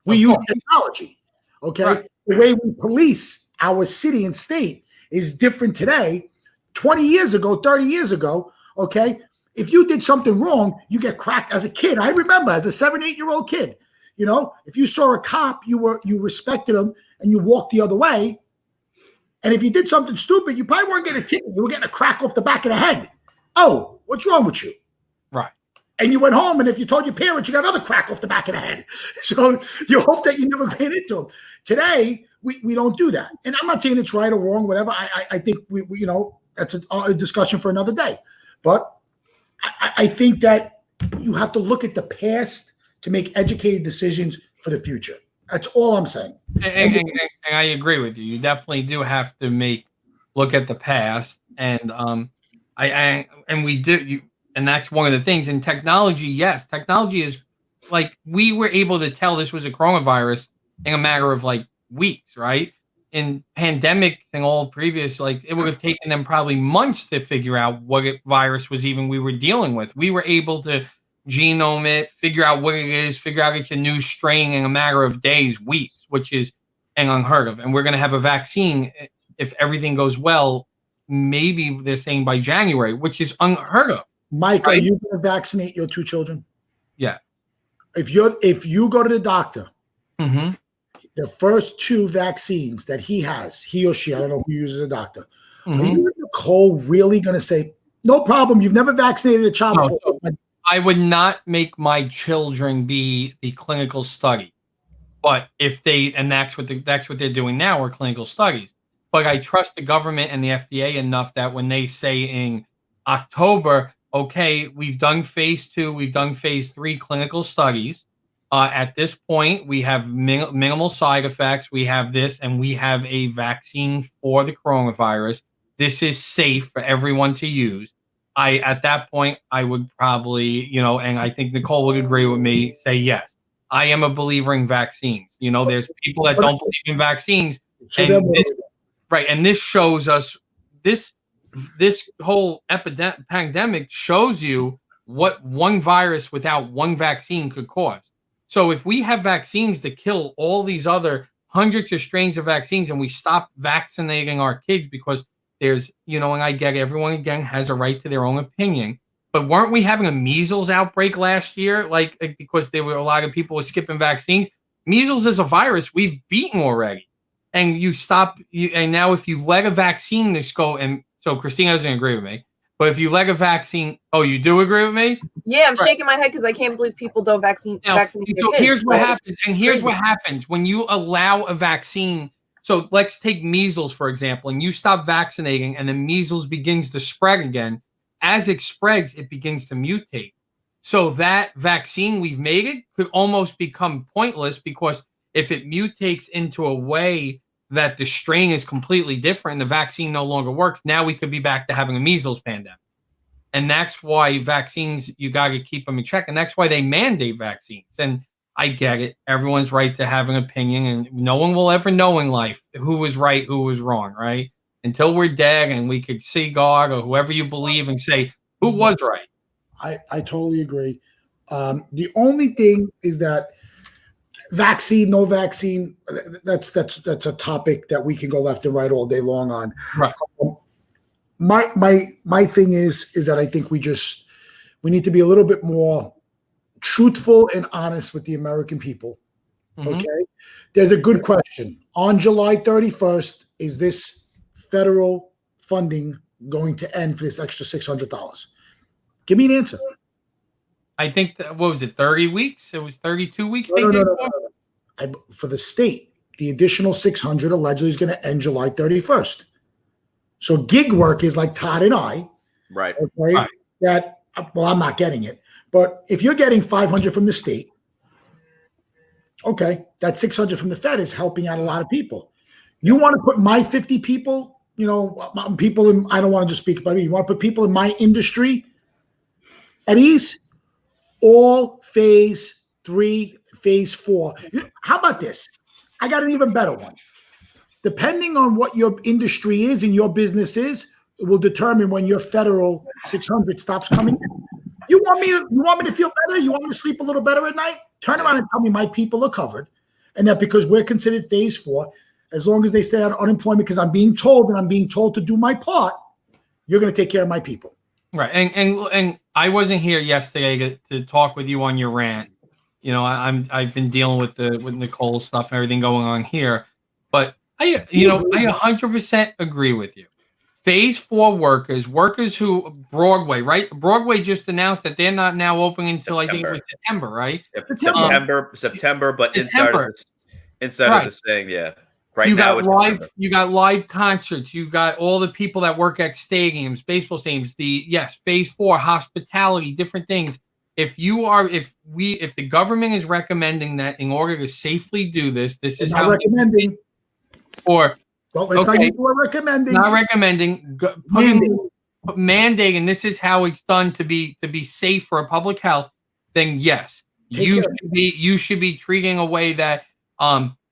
We use technology, okay? Right. The way we police our city and state is different today. 20 years ago, 30 years ago, okay? If you did something wrong, you get cracked as a kid. I remember as a 7-8-year-old kid, if you saw a cop, you respected him and you walked the other way. And if you did something stupid, you probably weren't getting a ticket. You were getting a crack off the back of the head. Oh, what's wrong with you? Right. And you went home, and if you told your parents, you got another crack off the back of the head. So you hope that you never ran into them. Today, we don't do that. And I'm not saying it's right or wrong, whatever. I think we that's a discussion for another day. But I think that you have to look at the past to make educated decisions for the future. That's all I'm saying. And I agree with you. You definitely do have to look at the past, and we do. And that's one of the things. In technology, yes, technology is like we were able to tell this was a coronavirus in a matter of like weeks, right? In pandemic and all previous, like it would have taken them probably months to figure out what virus was even we were dealing with. We were able to genome it, figure out what it is, figure out it's a new strain in a matter of days, weeks, which is an unheard of. And we're going to have a vaccine if everything goes well. Maybe they're saying by January, which is unheard of. Mike, right? Are you going to vaccinate your 2 children? Yeah. If you go to the doctor, the first 2 vaccines that he or she, I don't know who uses a doctor, are you and Nicole really going to say, no problem, you've never vaccinated a child before? So I would not make my children be the clinical study, but if they, and that's what they're doing now, are clinical studies. But I trust the government and the FDA enough that when they say in October, okay, we've done phase 2, we've done phase 3 clinical studies. At this point, we have minimal side effects. We have this, and we have a vaccine for the coronavirus. This is safe for everyone to use. At that point, I would probably, and I think Nicole would agree with me, say yes. I am a believer in vaccines. There's people that don't believe in vaccines. And this shows us this whole pandemic shows you what one virus without one vaccine could cause. So if we have vaccines to kill all these other hundreds of strains of vaccines and we stop vaccinating our kids because there's, and I get everyone again has a right to their own opinion, but weren't we having a measles outbreak last year? Like because there were a lot of people were skipping vaccines. Measles is a virus we've beaten already. And and now if you let a vaccine this go, and so Christina doesn't agree with me, but if you let a vaccine, you do agree with me? Yeah, I'm shaking my head because I can't believe people don't vaccinate. So here's what happens, and here's what happens when you allow a vaccine. So let's take measles, for example, and you stop vaccinating, and then measles begins to spread again. As it spreads, it begins to mutate. So that vaccine we've made it could almost become pointless because if it mutates into a way that the strain is completely different and the vaccine no longer works, now we could be back to having a measles pandemic. And that's why vaccines, you got to keep them in check. And that's why they mandate vaccines. And I get it. Everyone's right to have an opinion, and no one will ever know in life who was right, who was wrong, right? Until we're dead and we could see God or whoever you believe and say, who was right? I totally agree. The only thing is that vaccine, no vaccine, that's a topic that we can go left and right all day long on. Right. My thing is that I think we need to be a little bit more truthful and honest with the American people. Okay. There's a good question. On July 31st, is this federal funding going to end for this extra $600? Give me an answer. I think what was it, 30 weeks? It was 32 weeks for the state. The additional $600 allegedly is going to end July 31st. So gig work is like Todd and I. Right. Okay. Right. That, well, I'm not getting it. But if you're getting $500 from the state, okay, that $600 from the Fed is helping out a lot of people. You want to put my 50 people, people in, I don't want to just speak about me. You want to put people in my industry at ease? All phase 3, phase 4. How about this? I got an even better one. Depending on what your industry is and your business is, it will determine when your federal 600 stops coming in. You want me to feel better? You want me to sleep a little better at night? Turn around and tell me my people are covered, and that because we're considered phase 4, as long as they stay on unemployment, because I'm being told to do my part, you're going to take care of my people. Right. And I wasn't here yesterday to talk with you on your rant. I've been dealing with Nicole stuff and everything going on here, but I 100% agree with you. Phase 4 workers who Broadway, right? Broadway just announced that they're not now open until September. I think it was September, right? September, but Insiders is saying, yeah. Right you now, you got live concerts. You got all the people that work at stadiums, baseball stadiums. Phase 4, hospitality, different things. if the government is recommending that in order to safely do this, this is how recommending. Or okay, recommending. Not recommending. Mandating. This is how it's done to be safe for public health. Then yes, you should be treating a way that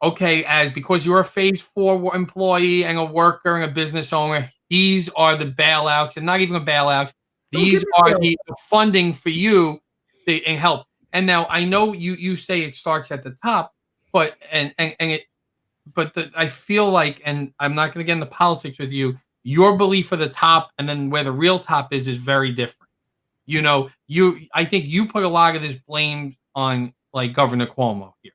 okay, as because you're a phase 4 employee and a worker and a business owner, these are the bailouts, and not even a bailout. These are the funding for you and help. And now I know you say it starts at the top, but I feel like, and I'm not going to get into politics with you. Your belief of the top and then where the real top is very different. You know, I think you put a lot of this blame on like Governor Cuomo here.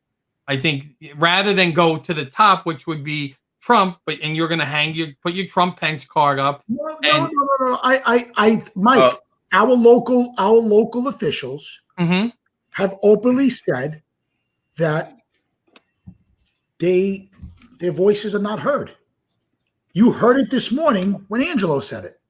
I think rather than go to the top, which would be Trump, and you're going to put your Trump Pence card up. No. Mike, our local officials have openly said that their voices are not heard. You heard it this morning when Angelo said it.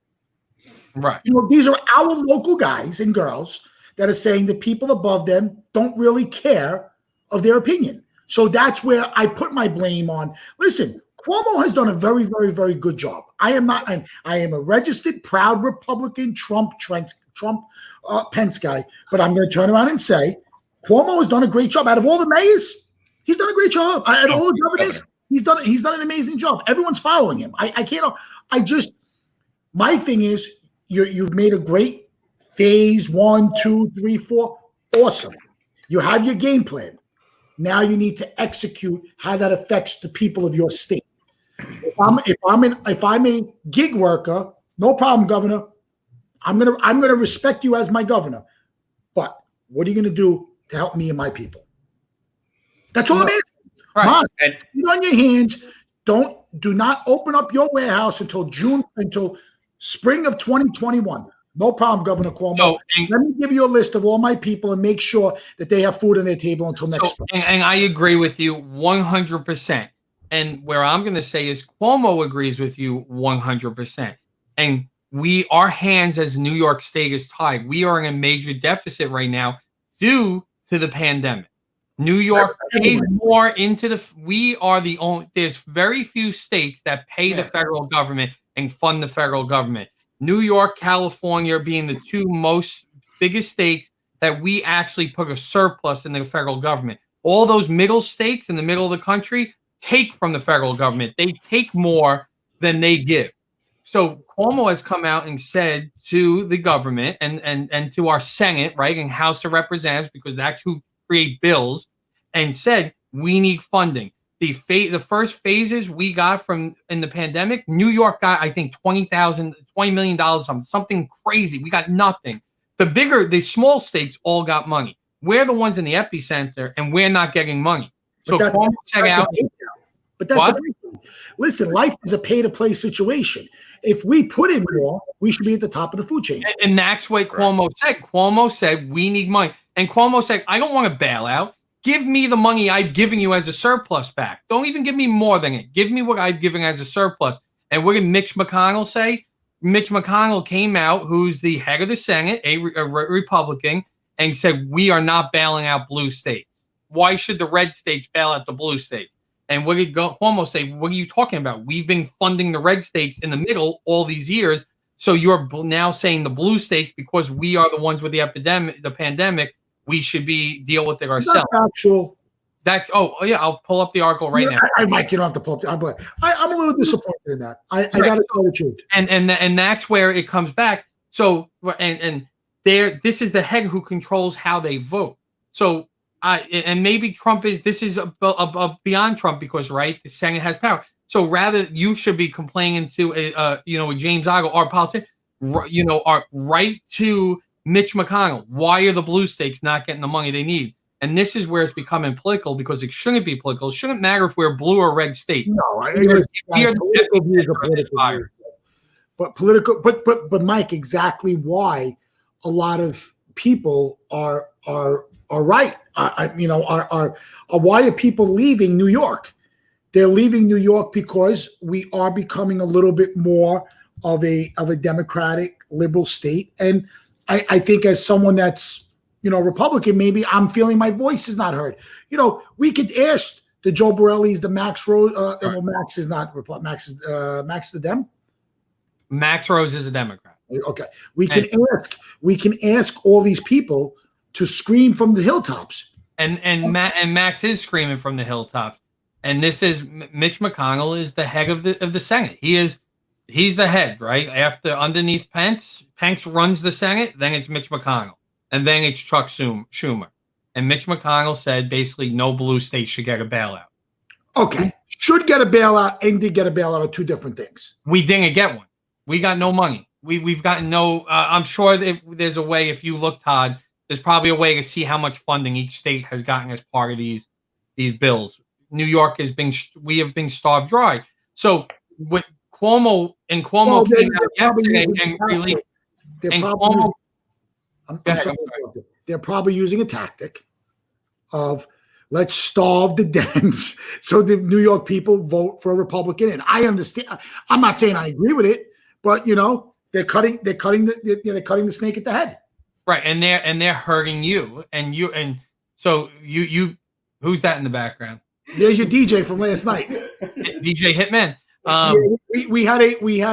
Right. You know, these are our local guys and girls that are saying the people above them don't really care of their opinion. So that's where I put my blame on. Listen, Cuomo has done a very, very, very good job. I am a registered, proud Republican Trump Pence guy, but I'm going to turn around and say Cuomo has done a great job. Out of all the mayors, he's done a great job. Out of all the governors, he's done an amazing job. Everyone's following him. My thing is you've made a great phase 1, 2, 3, 4. Awesome. You have your game plan. Now you need to execute how that affects the people of your state. If I'm a gig worker, no problem, Governor. I'm gonna respect you as my governor. But what are you gonna do to help me and my people? That's all I'm asking. Right. Mom, sit on your hands. Do not open up your warehouse until spring of 2021. No problem, Governor Cuomo. Let me give you a list of all my people and make sure that they have food on their table until next spring. And I agree with you 100%. And where I'm going to say is Cuomo agrees with you 100%. And our hands as New York State is tied. We are in a major deficit right now due to the pandemic. New York pays more into we are the only, there's very few states that pay the federal government and fund the federal government. New York, California being the two most biggest states that we actually put a surplus in the federal government. All those middle states in the middle of the country take from the federal government. They take more than they give. So Cuomo has come out and said to the government and to our Senate, right, and House of Representatives, because that's who create bills, and said we need funding. The first phases we got in the pandemic, New York got, I think, $20 million, something crazy. We got nothing. The small states all got money. We're the ones in the epicenter, and we're not getting money. So Cuomo said out. But that's listen, life is a pay-to-play situation. If we put in more, we should be at the top of the food chain. And that's what Cuomo said. Cuomo said we need money. And Cuomo said, I don't want to bail out. Give me the money I've given you as a surplus back. Don't even give me more than it. Give me what I've given as a surplus. And what did Mitch McConnell say? Mitch McConnell came out, who's the head of the Senate, a Republican, and said, we are not bailing out blue states. Why should the red states bail out the blue states? And what did Cuomo say? What are you talking about? We've been funding the red states in the middle all these years. So you're now saying the blue states, because we are the ones with the pandemic, we should deal with it ourselves. That's actual. I'll pull up the article right now. Mike, you don't have to pull up I'm a little disappointed in that. I got to tell the truth. And that's where it comes back. So this is the head who controls how they vote. So and maybe Trump is beyond Trump, because the Senate has power. So rather, you should be complaining to James Ogle, our politician, our right to Mitch McConnell. Why are the blue states not getting the money they need? And this is where it's becoming political, because it shouldn't be political. It shouldn't matter if we're a blue or red state. No, but Mike, exactly why a lot of people are right. Why are people leaving New York? They're leaving New York because we are becoming a little bit more of a democratic liberal state. And I think as someone that's Republican, maybe I'm feeling my voice is not heard. We could ask the Joe Borellis, the Max Rose. Well, Max is not Republican. Max the Dem. Max Rose is a Democrat. Okay, we can ask all these people to scream from the hilltops. And Max is screaming from the hilltops. And this is Mitch McConnell is the head of the Senate. He's the head, right? After underneath Pence runs the Senate, then it's Mitch McConnell, and then it's Chuck Schumer. And Mitch McConnell said basically no blue state should get a bailout. Okay, should get a bailout and did get a bailout are two different things. We didn't get one. We got no money. We've gotten no. I'm sure if there's a way. If you look, Todd, there's probably a way to see how much funding each state has gotten as part of these bills. New York we have been starved dry. So with Cuomo came out yesterday and really, they're probably using a tactic of let's starve the Dems so the New York people vote for a Republican. And I understand. I'm not saying I agree with it, but they're cutting the snake at the head. Right, and they're hurting you, and so you who's that in the background? There's your DJ from last night. DJ Hitman. We had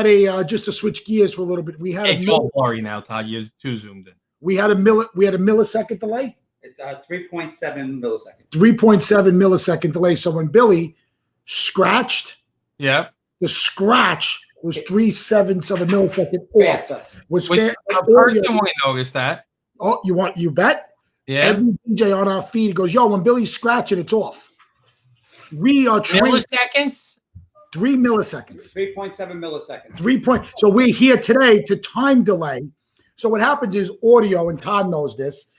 a just to switch gears for a little bit. It's all blurry now, Todd. You're too zoomed in. We had a millisecond delay. It's 3.7 milliseconds. 3.7 millisecond delay. So when Billy scratched, the scratch was 3/7 of a millisecond off. A person won't notice that. Oh, you bet? Yeah. Every DJ on our feed goes, yo, when Billy's scratching, it's off. We are milliseconds. 3 milliseconds. 3.7 milliseconds. So we're here today to time delay. So what happens is audio, and Todd knows this.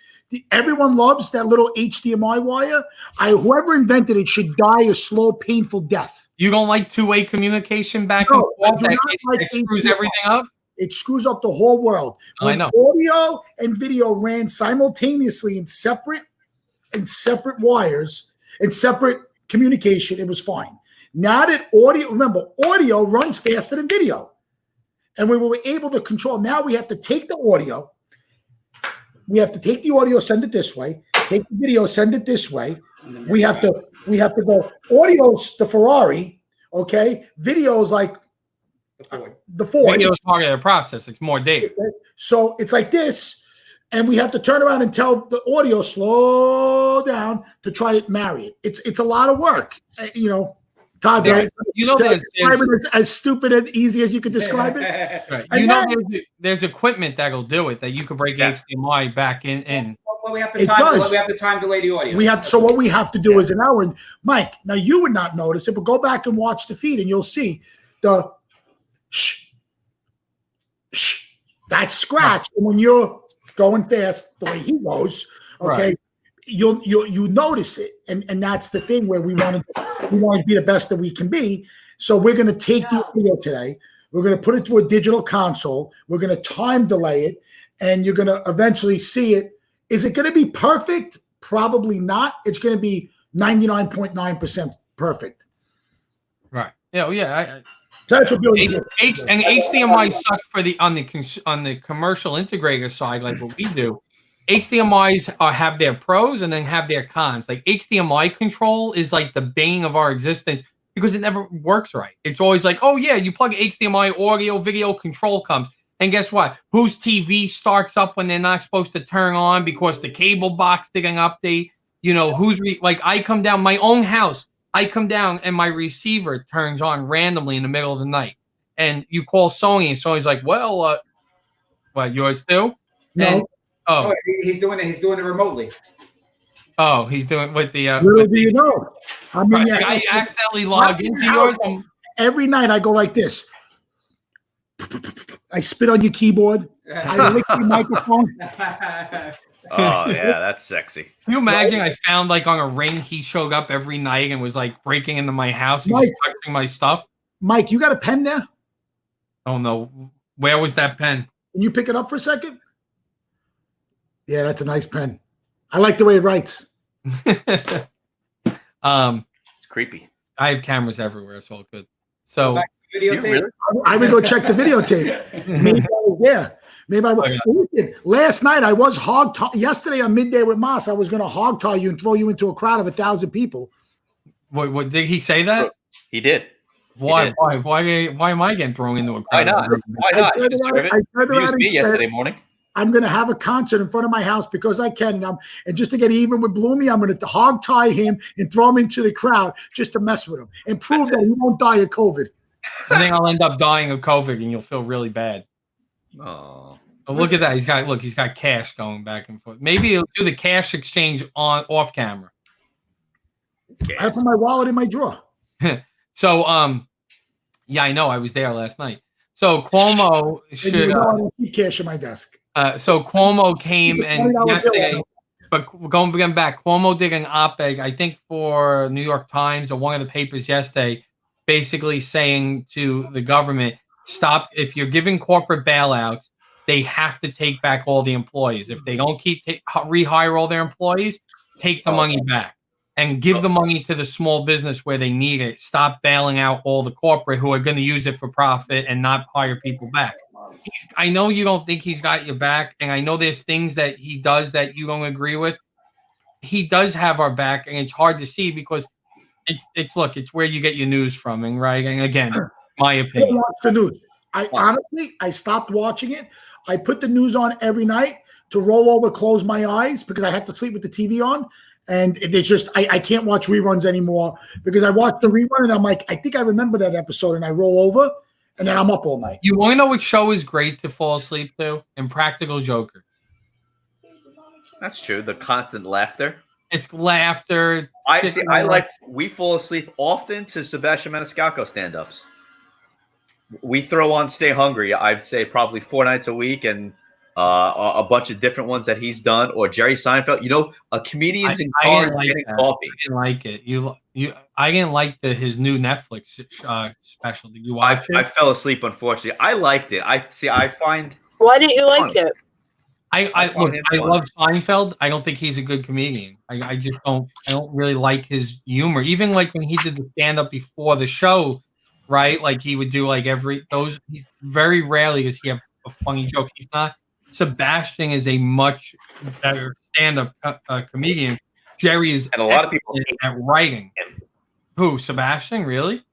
Everyone loves that little HDMI wire. Whoever invented it should die a slow, painful death. You don't like two-way communication back and forth? That screws everything up? It screws up the whole world. When audio and video ran simultaneously in separate wires, in separate communication, it was fine. Now that audio runs faster than video. And we were able to control. Now we have to take the audio. We have to take the audio, send it this way. Take the video, send it this way. We have to go. Audio's the Ferrari, okay? Video's like the Ford. Video's part of the process. It's more data. Okay? So it's like this, and we have to turn around and tell the audio slow down to try to marry it. It's a lot of work, Todd, there's as stupid and easy as you could describe it. Right. There's equipment that'll do it that you could break HDMI back in. Well, we have to time delay the audio. So what we have to do is an hour. And Mike, now you would not notice it, but go back and watch the feed, and you'll see the that scratch. And when you're going fast the way he goes, okay. Right. You notice it, and that's the thing where we want to be the best that we can be. So we're going to take the audio today. We're going to put it through a digital console. We're going to time delay it, and you're going to eventually see it. Is it going to be perfect? Probably not. It's going to be 99.9% perfect. Right. Yeah. That's what Billy and HDMI sucks for on the commercial integrator side, like what we do. HDMIs have their pros and then have their cons. Like HDMI control is like the bane of our existence because it never works right. It's always like, oh yeah, you plug HDMI audio, video control comes. And guess what? Whose TV starts up when they're not supposed to turn on because the cable box didn't update? I come down my own house. I come down and my receiver turns on randomly in the middle of the night. And you call Sony and Sony's like, well, what, yours too? No. Oh, he's doing it. He's doing it remotely. Oh, he's doing it with the. Little do you know? I mean, I accidentally log into yours. Every night I go like this. I spit on your keyboard. I lick your microphone. Oh yeah, that's sexy. Can you imagine? I found like on a ring. He showed up every night and was like breaking into my house and just touching my stuff. Mike, you got a pen there? Oh no, where was that pen? Can you pick it up for a second? Yeah, that's a nice pen. I like the way it writes. It's creepy. I have cameras everywhere. It's all good. So videotape. I would go check the videotape. Maybe I was there. Maybe I will. Last night I was yesterday on Midday with Moss. I was going to hog tie you and throw you into a crowd of 1,000 people. What did he say that? He did. Why? Why am I getting thrown into a crowd? Why not? You deserve it. Abused me yesterday morning. I'm going to have a concert in front of my house because I can. And just to get even with Bloomy, I'm going to hog tie him and throw him into the crowd just to mess with him and prove that he won't die of COVID. I think I'll end up dying of COVID, and you'll feel really bad. Oh, look at that! He's got cash going back and forth. Maybe he'll do the cash exchange off camera. I put my wallet in my drawer. So, yeah, I know. I was there last night. So Cuomo should I keep cash in my desk. So Cuomo came and yesterday, but going back, Cuomo did an op-ed, I think for New York Times or one of the papers yesterday, basically saying to the government, stop. If you're giving corporate bailouts, they have to take back all the employees. If they don't rehire all their employees, take the money back and give the money to the small business where they need it. Stop bailing out all the corporate who are going to use it for profit and not hire people back. I know you don't think he's got your back, and I know there's things that he does that you don't agree with. He does have our back, and it's hard to see because it's where you get your news from, and right. And again, my opinion. I watch the news. I stopped watching it. I put the news on every night to roll over, close my eyes because I have to sleep with the TV on. And it's just I can't watch reruns anymore because I watch the rerun and I'm like, I think I remember that episode, and I roll over and then I'm up all night. You want to know which show is great to fall asleep to? Impractical Jokers. That's true. The constant laughter. It's laughter. We fall asleep often to Sebastian Maniscalco stand-ups. We throw on Stay Hungry, I'd say probably 4 nights a week, and a bunch of different ones that he's done, or Jerry Seinfeld. You know, a comedian's in car getting coffee. I didn't like it. I didn't like his new Netflix special. Did you watch it? I fell asleep, unfortunately. I liked it. I find. Why didn't you like it? I love Seinfeld. I don't think he's a good comedian. I just don't. I don't really like his humor. Even like when he did the stand up before the show, right? Like he would do like He's very rarely does he have a funny joke. He's not. Sebastian is a much better stand-up comedian. Jerry is, and a lot of people at writing. Who? Sebastian? Really?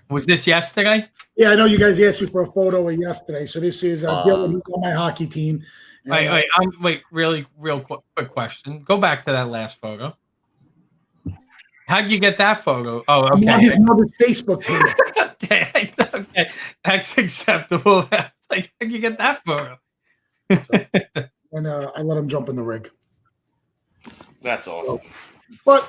Was this yesterday? Yeah, I know you guys asked me for a photo of yesterday. So this is Dylan, who's on my hockey team. Wait, real quick question. Go back to that last photo. How'd you get that photo? Oh, okay. On his mother's Facebook page. Okay, that's acceptable. Like, how'd you get that photo? And I let him jump in the rig. That's awesome. But,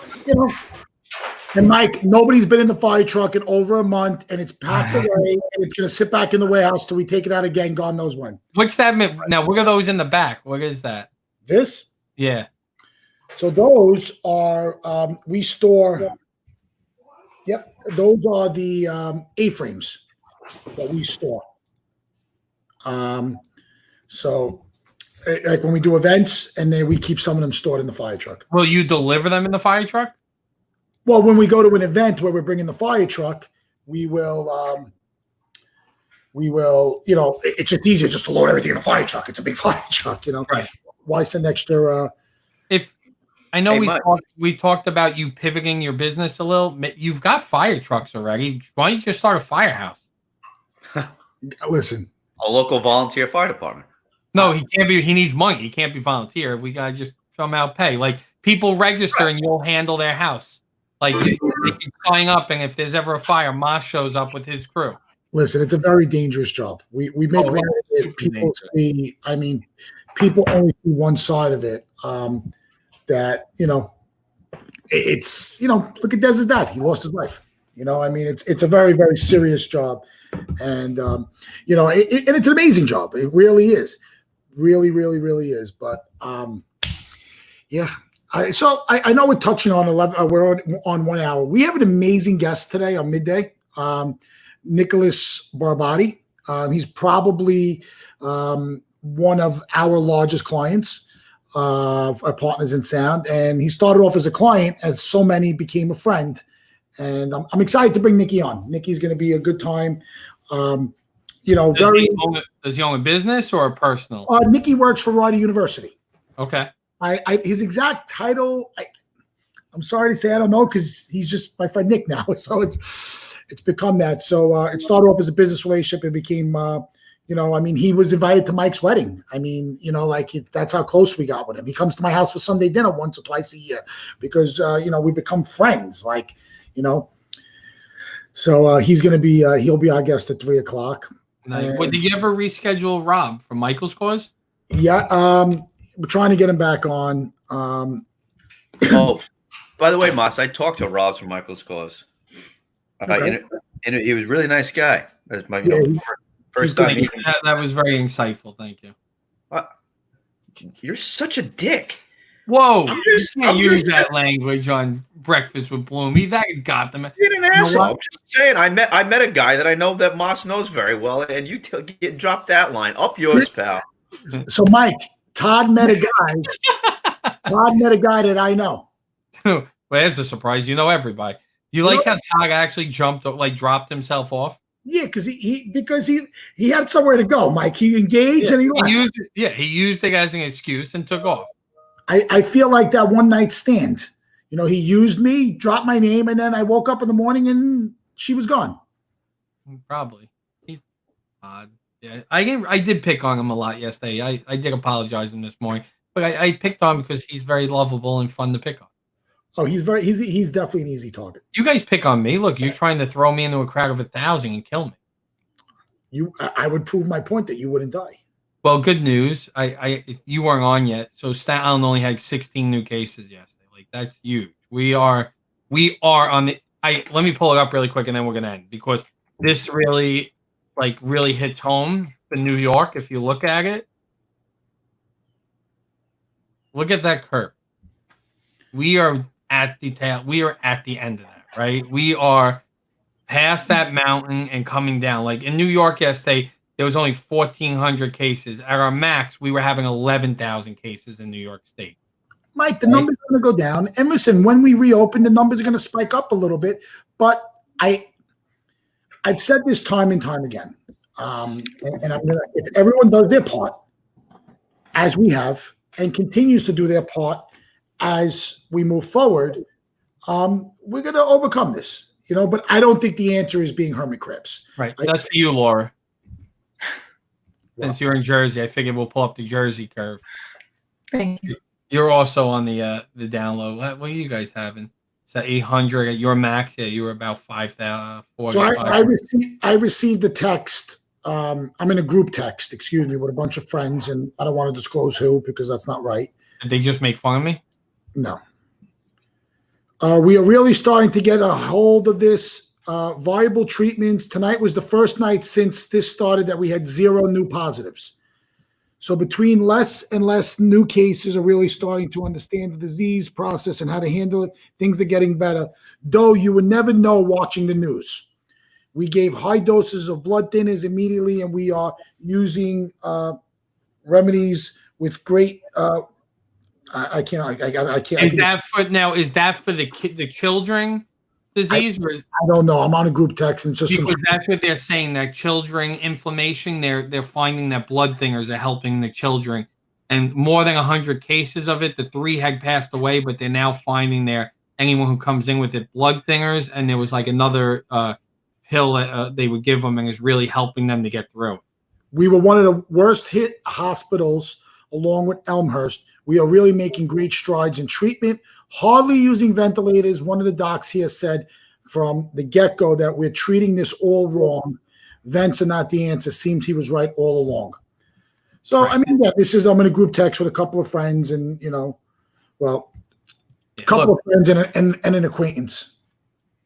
and Mike, nobody's been in the fire truck in over a month, and it's packed away, and it's going to sit back in the warehouse till we take it out again, God knows when. What's that mean? Now, what are those in the back? What is that? This? Yeah. So those are, we store, yep, those are the A-frames that we store. So like when we do events, and then we keep some of them stored in the fire truck. Will you deliver them in the fire truck? Well, when we go to an event where we're bringing the fire truck, we will, it's just easier just to load everything in the fire truck. It's a big fire truck, Right. Why send extra? If I know we've talked about you pivoting your business a little. You've got fire trucks already. Why don't you just start a firehouse? Listen. A local volunteer fire department. No, he can't be. He needs money. He can't be volunteer. We gotta just somehow pay. Like people register and you'll handle their house. Like they can sign up, and if there's ever a fire, Moss shows up with his crew. Listen, it's a very dangerous job. We make people see. I mean, people only see one side of it. That it's look at Dez's dad. He lost his life. I mean, it's a very, very serious job. And, and it's an amazing job. It really is. Really, really, really is. But, yeah. I know we're touching on 11. We're on 1 hour. We have an amazing guest today on Midday. Nicholas Barbati. He's probably one of our largest clients, our partners in sound. And he started off as a client, as so many became a friend. And I'm excited to bring Nikki on. Nikki's going to be a good time. Does he own a business or a personal? Nicky works for Rider University. Okay. His exact title, I'm sorry to say, I don't know, because he's just my friend Nick now. So it's become that. So it started off as a business relationship and became, he was invited to Mike's wedding. That's how close we got with him. He comes to my house for Sunday dinner once or twice a year because, we become friends, So he's going to be, he'll be our guest at 3:00. Nice. Did you ever reschedule Rob for Michael's cause? Yeah. We're trying to get him back on. Oh, by the way, Moss, I talked to Rob from Michael's cause. Okay. And he was a really nice guy. That's my first time. That was very insightful. Thank you. You're such a dick. Whoa! You can't use that language on Breakfast with Bloomy. That got them. You're an asshole. I'm just saying. I met a guy that I know that Moss knows very well, and you drop that line. Up yours, pal. So, Mike, Todd met a guy. Todd met a guy that I know. Well, that's a surprise. You know everybody. You like how Todd actually dropped himself off? Yeah, because he had somewhere to go, Mike. He engaged and he left. He used it as an excuse and took off. I feel like that one night stand. He used me, dropped my name, and then I woke up in the morning and she was gone. Probably. He's odd. Yeah, I did pick on him a lot yesterday. I did apologize to him this morning, but I picked on him because he's very lovable and fun to pick on. Oh, he's definitely an easy target. You guys pick on me. Look, you're trying to throw me into a crowd of 1,000 and kill me. I would prove my point that you wouldn't die. Well, good news. You weren't on yet, so Staten Island only had 16 new cases yesterday. That's huge. We are on the. Let me pull it up really quick, and then we're gonna end because this really hits home for New York. If you look at it, look at that curve. We are at the tail. We are at the end of that, right? We are past that mountain and coming down. Like in New York yesterday, there was only 1,400 cases. At our max, we were having 11,000 cases in New York State. Mike, the numbers are going to go down. And listen, when we reopen, the numbers are going to spike up a little bit. But I've said this time and time again. If everyone does their part, as we have, and continues to do their part as we move forward, we're going to overcome this. But I don't think the answer is being hermit crabs. Right. That's for you, Laura. Since you're in Jersey, I figured we'll pull up the Jersey curve. Thank you. You're also on the down low. What are you guys having? Is that 800 at your max? Yeah, you were about 5,000. So I received a text. I'm in a group text, with a bunch of friends, and I don't want to disclose who because that's not right. Did they just make fun of me? No. We are really starting to get a hold of this. Viable treatments. Tonight was the first night since this started that we had 0 new positives. So between less and less new cases are really starting to understand the disease process and how to handle it. Things are getting better. Though you would never know watching the news. We gave high doses of blood thinners immediately, and we are using remedies with great. I can't. Is that for the children disease? I don't know. I'm on a group text, and just because that's what they're saying. That children inflammation. They're finding that blood thinners are helping the children, and more than 100 cases of it. The 3 had passed away, but they're now finding anyone who comes in with it blood thinners, and there was like another pill that they would give them, and is really helping them to get through. We were one of the worst hit hospitals, along with Elmhurst. We are really making great strides in treatment, hardly using ventilators. One of the docs here said from the get-go that we're treating this all wrong. Vents are not the answer. Seems he was right all along. So, right. I'm in a group text with a couple of friends and, a couple of friends and an acquaintance.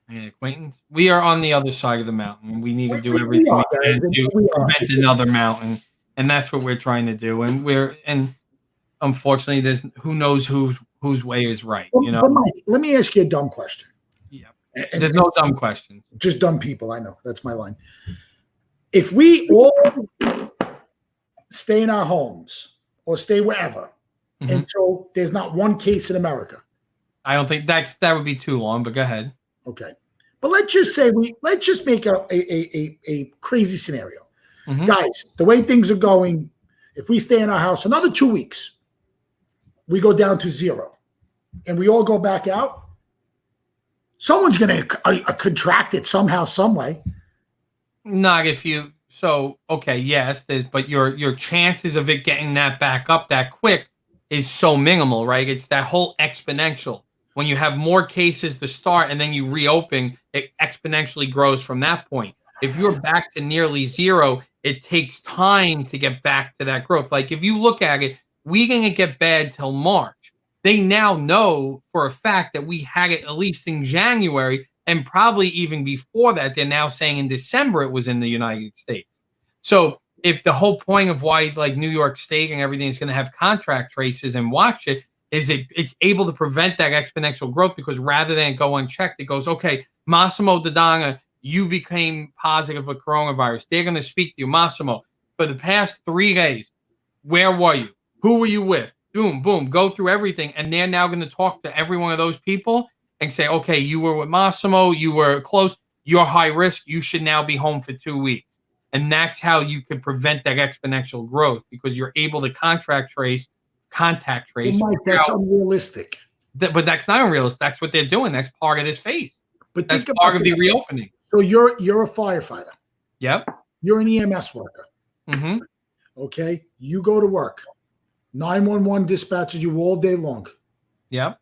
An acquaintance? We are on the other side of the mountain. We need to do everything we can to prevent another mountain. And that's what we're trying to do. And unfortunately, there's who knows whose way is right. But Mike, let me ask you a dumb question. Yeah. There's no dumb question. Just dumb people. I know. That's my line. If we all stay in our homes or stay wherever until there's not one case in America. I don't think that would be too long, but go ahead. Okay. But let's just say let's just make a crazy scenario. Guys, the way things are going, if we stay in our house another 2 weeks, we go down to 0, and we all go back out, someone's going to contract it somehow, some way. Not if you. So okay, yes, but your chances of it getting that back up that quick is so minimal, right? It's that whole exponential. When you have more cases to start and then you reopen, it exponentially grows from that point. If you're back to nearly 0, it takes time to get back to that growth. Like if you look at it, we didn't get bad till March. They now know for a fact that we had it at least in January, and probably even before that. They're now saying in December it was in the United States. So if the whole point of why like New York State and everything is going to have contract traces and watch it is it's able to prevent that exponential growth, because rather than go unchecked, it goes, okay, Massimo Dodana, you became positive for coronavirus. They're going to speak to you. Massimo, for the past 3 days, where were you? Who were you with? Boom, boom, go through everything. And they're now going to talk to every one of those people and say, okay, you were with Massimo, you were close, you're high risk, you should now be home for 2 weeks. And that's how you can prevent that exponential growth, because you're able to contact trace. Well, Mike, that's unrealistic. But that's not unrealistic. That's what they're doing. That's part of this phase. But that's part of the reopening. So you're a firefighter. Yep. You're an EMS worker. Mm-hmm. Okay. You go to work. 911 dispatches you all day long. Yep.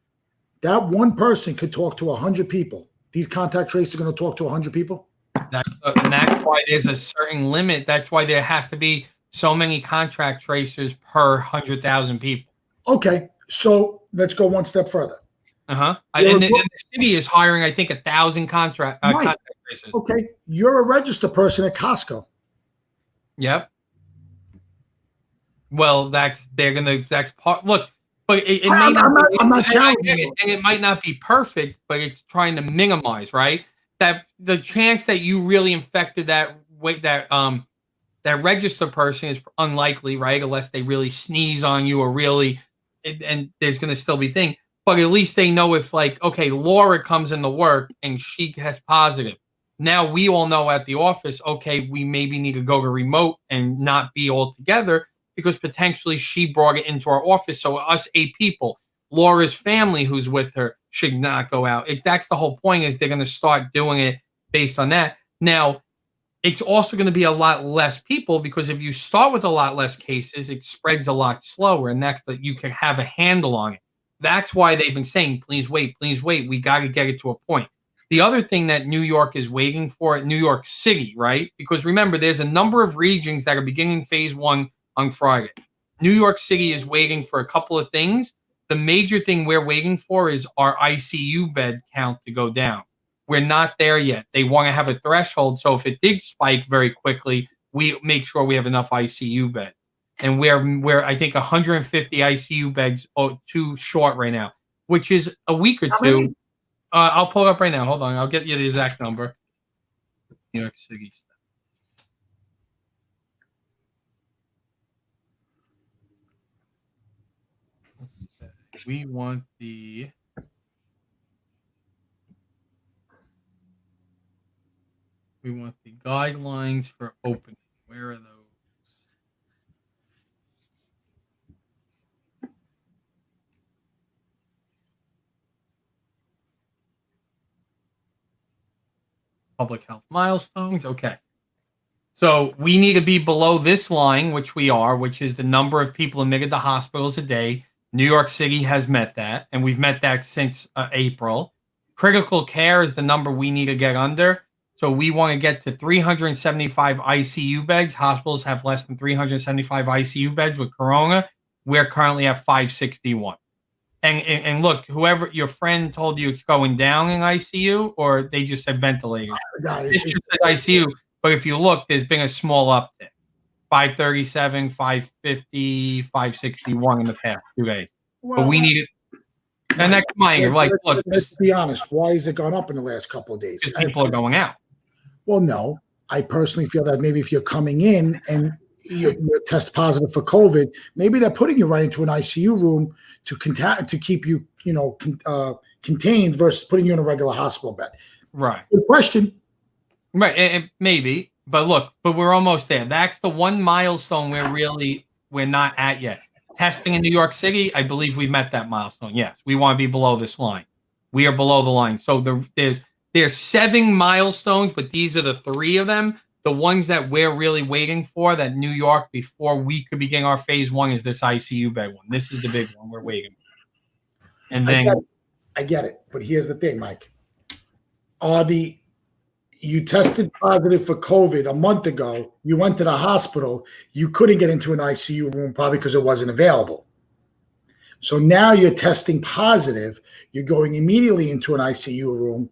That one person could talk to 100 people. These contact tracers are going to talk to 100 people. And that's why there's a certain limit. That's why there has to be so many contract tracers per 100,000 people. Okay, so let's go one step further. And the city is hiring, I think, 1,000 contract tracers. Okay, you're a registered person at Costco. Yep. Well, that's part. Look, but it may not. I'm not challenging it, and it might not be perfect, but it's trying to minimize, right? That the chance that you really infected that registered person is unlikely, right? Unless they really sneeze on you or really, and there's going to still be things. But at least they know if, like, okay, Laura comes into work and she has positive. Now we all know at the office, okay, we maybe need to go to remote and not be all together, because potentially she brought it into our office. So us 8 people, Laura's family who's with her, should not go out. That's the whole point, is they're going to start doing it based on that. Now, it's also going to be a lot less people, because if you start with a lot less cases, it spreads a lot slower, and that's that you can have a handle on it. That's why they've been saying, please wait, please wait. We got to get it to a point. The other thing that New York is waiting for, New York City, right? Because remember, there's a number of regions that are beginning phase 1 on Friday. New York City is waiting for a couple of things. The major thing we're waiting for is our ICU bed count to go down. We're not there yet. They want to have a threshold, so if it did spike very quickly, we make sure we have enough ICU beds. And we're I think 150 ICU beds too short right now, which is a week or two. I'll pull it up right now. Hold on. I'll get you the exact number. New York City. We want the guidelines for opening. Where are those? Public health milestones. Okay. So we need to be below this line, which we are, which is the number of people admitted to hospitals a day. New York City has met that, and we've met that since April. Critical care is the number we need to get under. So we want to get to 375 ICU beds. Hospitals have less than 375 ICU beds with corona. We're currently at 561. And look, whoever your friend told you it's going down in ICU, or they just said ventilators. It's just said ICU. But if you look, there's been a small uptick. 537, 550, 561 in the past 2 days. Well, but we need it. And that's mine. Like, look. Let's be honest. Why has it gone up in the last couple of days? Because people are going out. Well, no. I personally feel that maybe if you're coming in and you test positive for COVID, maybe they're putting you right into an ICU room to keep you, contained versus putting you in a regular hospital bed. Right. Good question. Right, and maybe, But look, we're almost there. That's the one milestone we're not at yet. Testing in New York City, I believe we met that milestone. Yes, we want to be below this line. We are below the line. So there's 7 milestones, but these are the 3 of them. The ones that we're really waiting for, that New York, before we could begin our phase 1, is this ICU bed one. This is the big one we're waiting for. And then I get it. But here's the thing, Mike. You tested positive for COVID a month ago. You went to the hospital. You couldn't get into an ICU room probably because it wasn't available. So now you're testing positive. You're going immediately into an ICU room.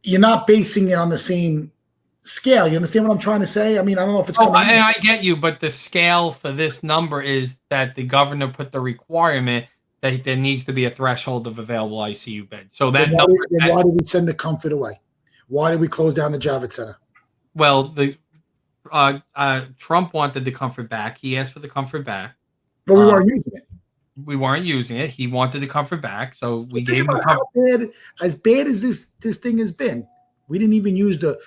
You're not basing it on the same scale. You understand what I'm trying to say? I mean, I don't know if it's coming. I get you, but the scale for this number is that the governor put the requirement that there needs to be a threshold of available ICU beds. So that why did we send the Comfort away? Why did we close down the Javits Center? Well, Trump wanted the Comfort back. He asked for the Comfort back. But we weren't using it. We weren't using it. He wanted the Comfort back, so we gave him the Comfort. As bad as this thing has been, we didn't even use the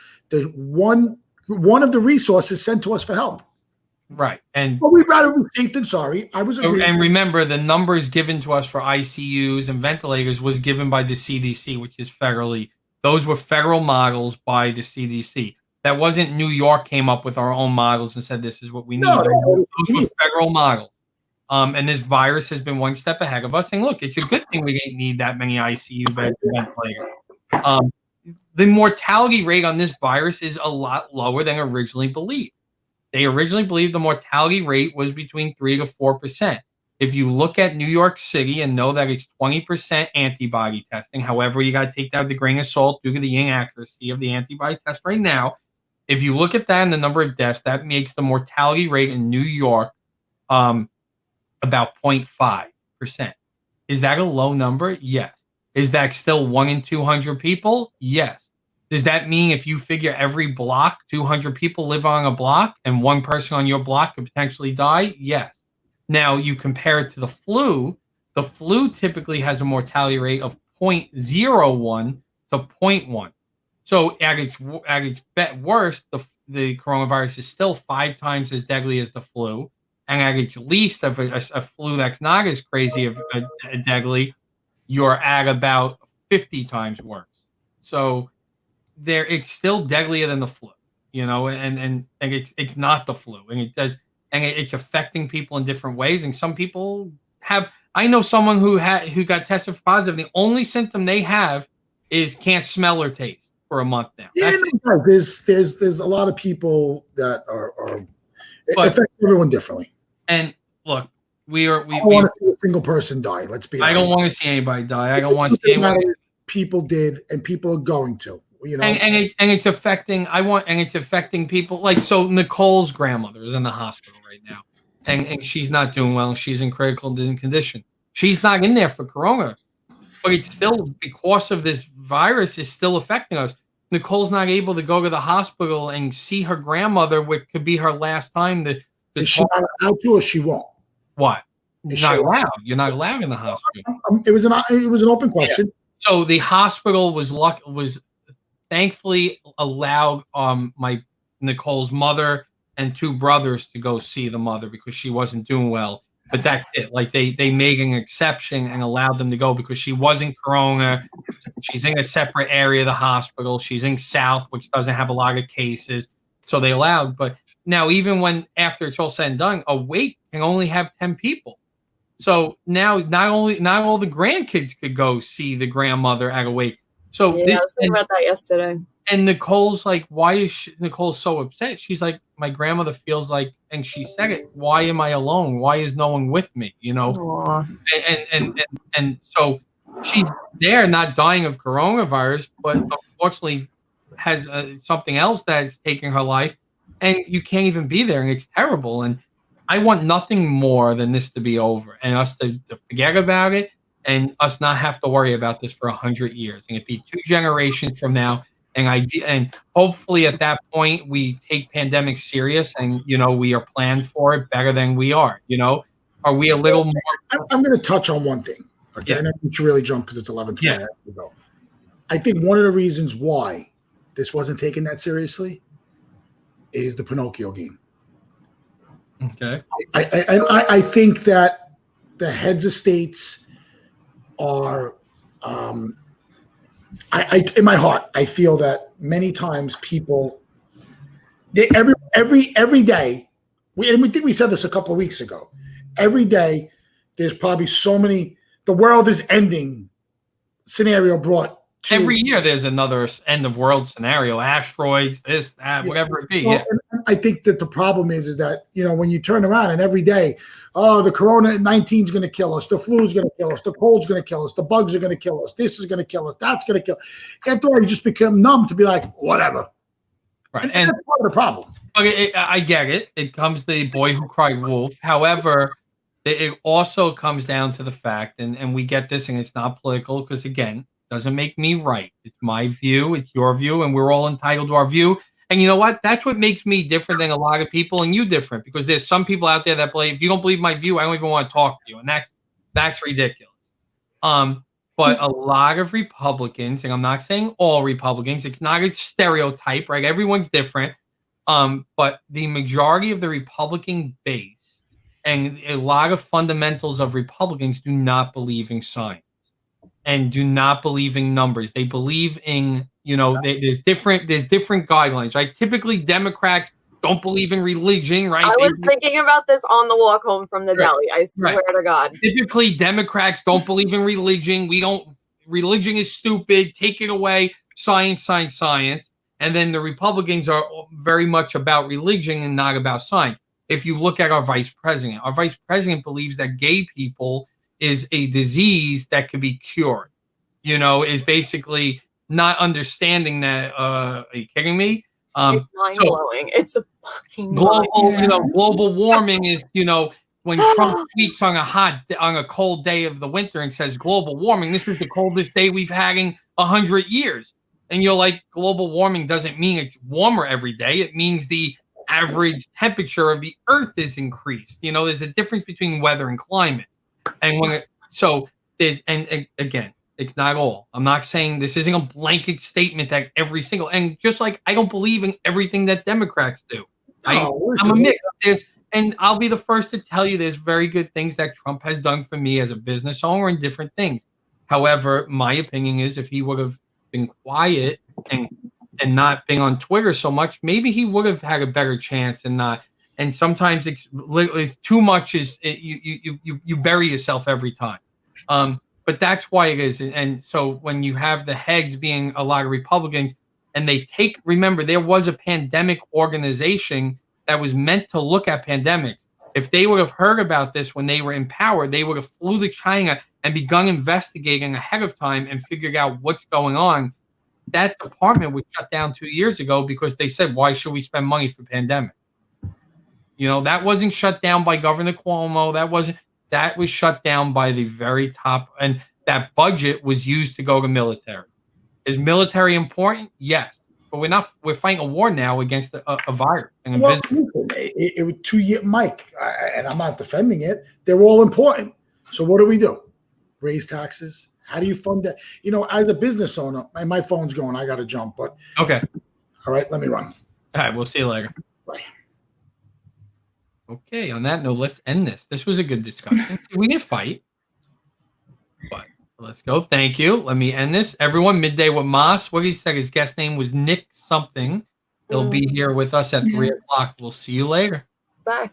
one of the resources sent to us for help. Right. And we'd rather be safe than sorry. And remember, the numbers given to us for ICUs and ventilators was given by the CDC, which is federally. Those were federal models by the CDC. That wasn't New York came up with our own models and said this is what we need. Those were federal models. And this virus has been one step ahead of us. And look, it's a good thing we didn't need that many ICU beds and ventilators. The mortality rate on this virus is a lot lower than originally believed. They originally believed the mortality rate was between 3 to 4%. If you look at New York City and know that it's 20% antibody testing, however, you got to take that with a grain of salt due to the inaccuracy of the antibody test right now. If you look at that and the number of deaths, that makes the mortality rate in New York about 0.5%. Is that a low number? Yes. Is that still 1 in 200 people? Yes. Does that mean if you figure every block, 200 people live on a block and one person on your block could potentially die? Yes. Now, you compare it to the flu. The flu typically has a mortality rate of 0.01 to 0.1. So at its worst, the coronavirus is still 5 times as deadly as the flu. And at its least of a flu that's not as crazy of a deadly, you're at about 50 times worse. So it's still deadlier than the flu, and it's not the flu. And it's affecting people in different ways. And some people I know someone who got tested for positive. The only symptom they have is can't smell or taste for a month now. Yeah, there's a lot of people that it affects everyone differently. And look, we don't want to see a single person die. Let's be honest. I don't want to see anybody die. I don't want to see anybody. People did, and people are going to. And it's affecting people. Like, so Nicole's grandmother is in the hospital right now, and she's not doing well. She's in critical condition. She's not in there for corona, but it's still, because of this virus, is still affecting us. Nicole's not able to go to the hospital and see her grandmother, which could be her last time. Is she not allowed to, or she won't? What? You're not allowed. You're not allowed in the hospital. It was an open question. Yeah. So the hospital was thankfully allowed my Nicole's mother and 2 brothers to go see the mother because she wasn't doing well. But that's it. Like they made an exception and allowed them to go because she wasn't corona. She's in a separate area of the hospital. She's in South, which doesn't have a lot of cases. So they allowed. But now, even when after it's all said and done, a wake can only have 10 people. So now not all the grandkids could go see the grandmother at a wake. So I was thinking about that yesterday. And Nicole's like, why is Nicole so upset? She's like, my grandmother feels like, and she said it, why am I alone? Why is no one with me? And so she's there, not dying of coronavirus, but unfortunately has something else that's taking her life. And you can't even be there, and it's terrible. And I want nothing more than this to be over and us to forget about it and us not have to worry about this for 100 years. And it'd be 2 generations from now. And hopefully at that point we take pandemics serious and, we are planned for it better than we are, Are we a little more? I'm going to touch on one thing. Okay. Yeah. And I need to really jump because it's 11:20 ago. I think one of the reasons why this wasn't taken that seriously is the Pinocchio game. Okay. I think that the heads of states are, in my heart, I feel that many times people, every day, we said this a couple of weeks ago. Every day, there's probably so many. The world is ending scenario brought. Every year there's another end of world scenario, asteroids, this, that, whatever it be. Well, I think that the problem is that, when you turn around and every day, the corona-19 is going to kill us, the flu is going to kill us, the cold's going to kill us, the bugs are going to kill us, this is going to kill us, that's going to kill us. After all, you just become numb to be like, whatever. Right. And that's part of the problem. Okay, I get it. It comes the boy who cried wolf. However, it also comes down to the fact, and we get this, and it's not political because, again, doesn't make me right. It's my view. It's your view. And we're all entitled to our view. And you know what? That's what makes me different than a lot of people and you different, because there's some people out there that believe, if you don't believe my view, I don't even want to talk to you. And that's ridiculous. But a lot of Republicans, and I'm not saying all Republicans, it's not a stereotype, right? Everyone's different. But the majority of the Republican base and a lot of fundamentals of Republicans do not believe in science. And do not believe in numbers. They believe in, there's different guidelines, right? Typically, Democrats don't believe in religion, right? I was thinking about this on the walk home from the deli. I swear to God. Typically, Democrats don't believe in religion. Religion is stupid. Take it away. Science, science, science. And then the Republicans are very much about religion and not about science. If you look at our vice president believes that gay people is a disease that could be cured, is basically not understanding that. Are you kidding me? It's mind-blowing. It's a fucking global warming is, when Trump tweets on a cold day of the winter and says global warming, this is the coldest day we've had in 100 years. And you're like, global warming doesn't mean it's warmer every day. It means the average temperature of the earth is increased. There's a difference between weather and climate. And again, it's not all. I'm not saying this isn't a blanket statement that every single, and just like I don't believe in everything that Democrats do. I'm a mix. And I'll be the first to tell you there's very good things that Trump has done for me as a business owner and different things. However, my opinion is if he would have been quiet and not being on Twitter so much, maybe he would have had a better chance and not. And sometimes it's too much. You bury yourself every time. But that's why it is. And so when you have the heads being a lot of Republicans, and remember, there was a pandemic organization that was meant to look at pandemics. If they would have heard about this when they were in power, they would have flew to China and begun investigating ahead of time and figured out what's going on. That department was shut down 2 years ago because they said, why should we spend money for pandemic? That wasn't shut down by Governor Cuomo. That was shut down by the very top. And that budget was used to go to military. Is military important? Yes. But we're fighting a war now against a virus. Well, it was 2 years, Mike, and I'm not defending it. They're all important. So what do? Raise taxes. How do you fund that? As a business owner, my phone's going. I got to jump. But okay. All right, let me run. All right, we'll see you later. Bye. Okay, on that note, let's end this. This was a good discussion. We didn't fight, but let's go. Thank you. Let me end this. Everyone, Midday with Moss. What he said, his guest name was Nick something. He'll be here with us at 3 o'clock. We'll see you later. Bye.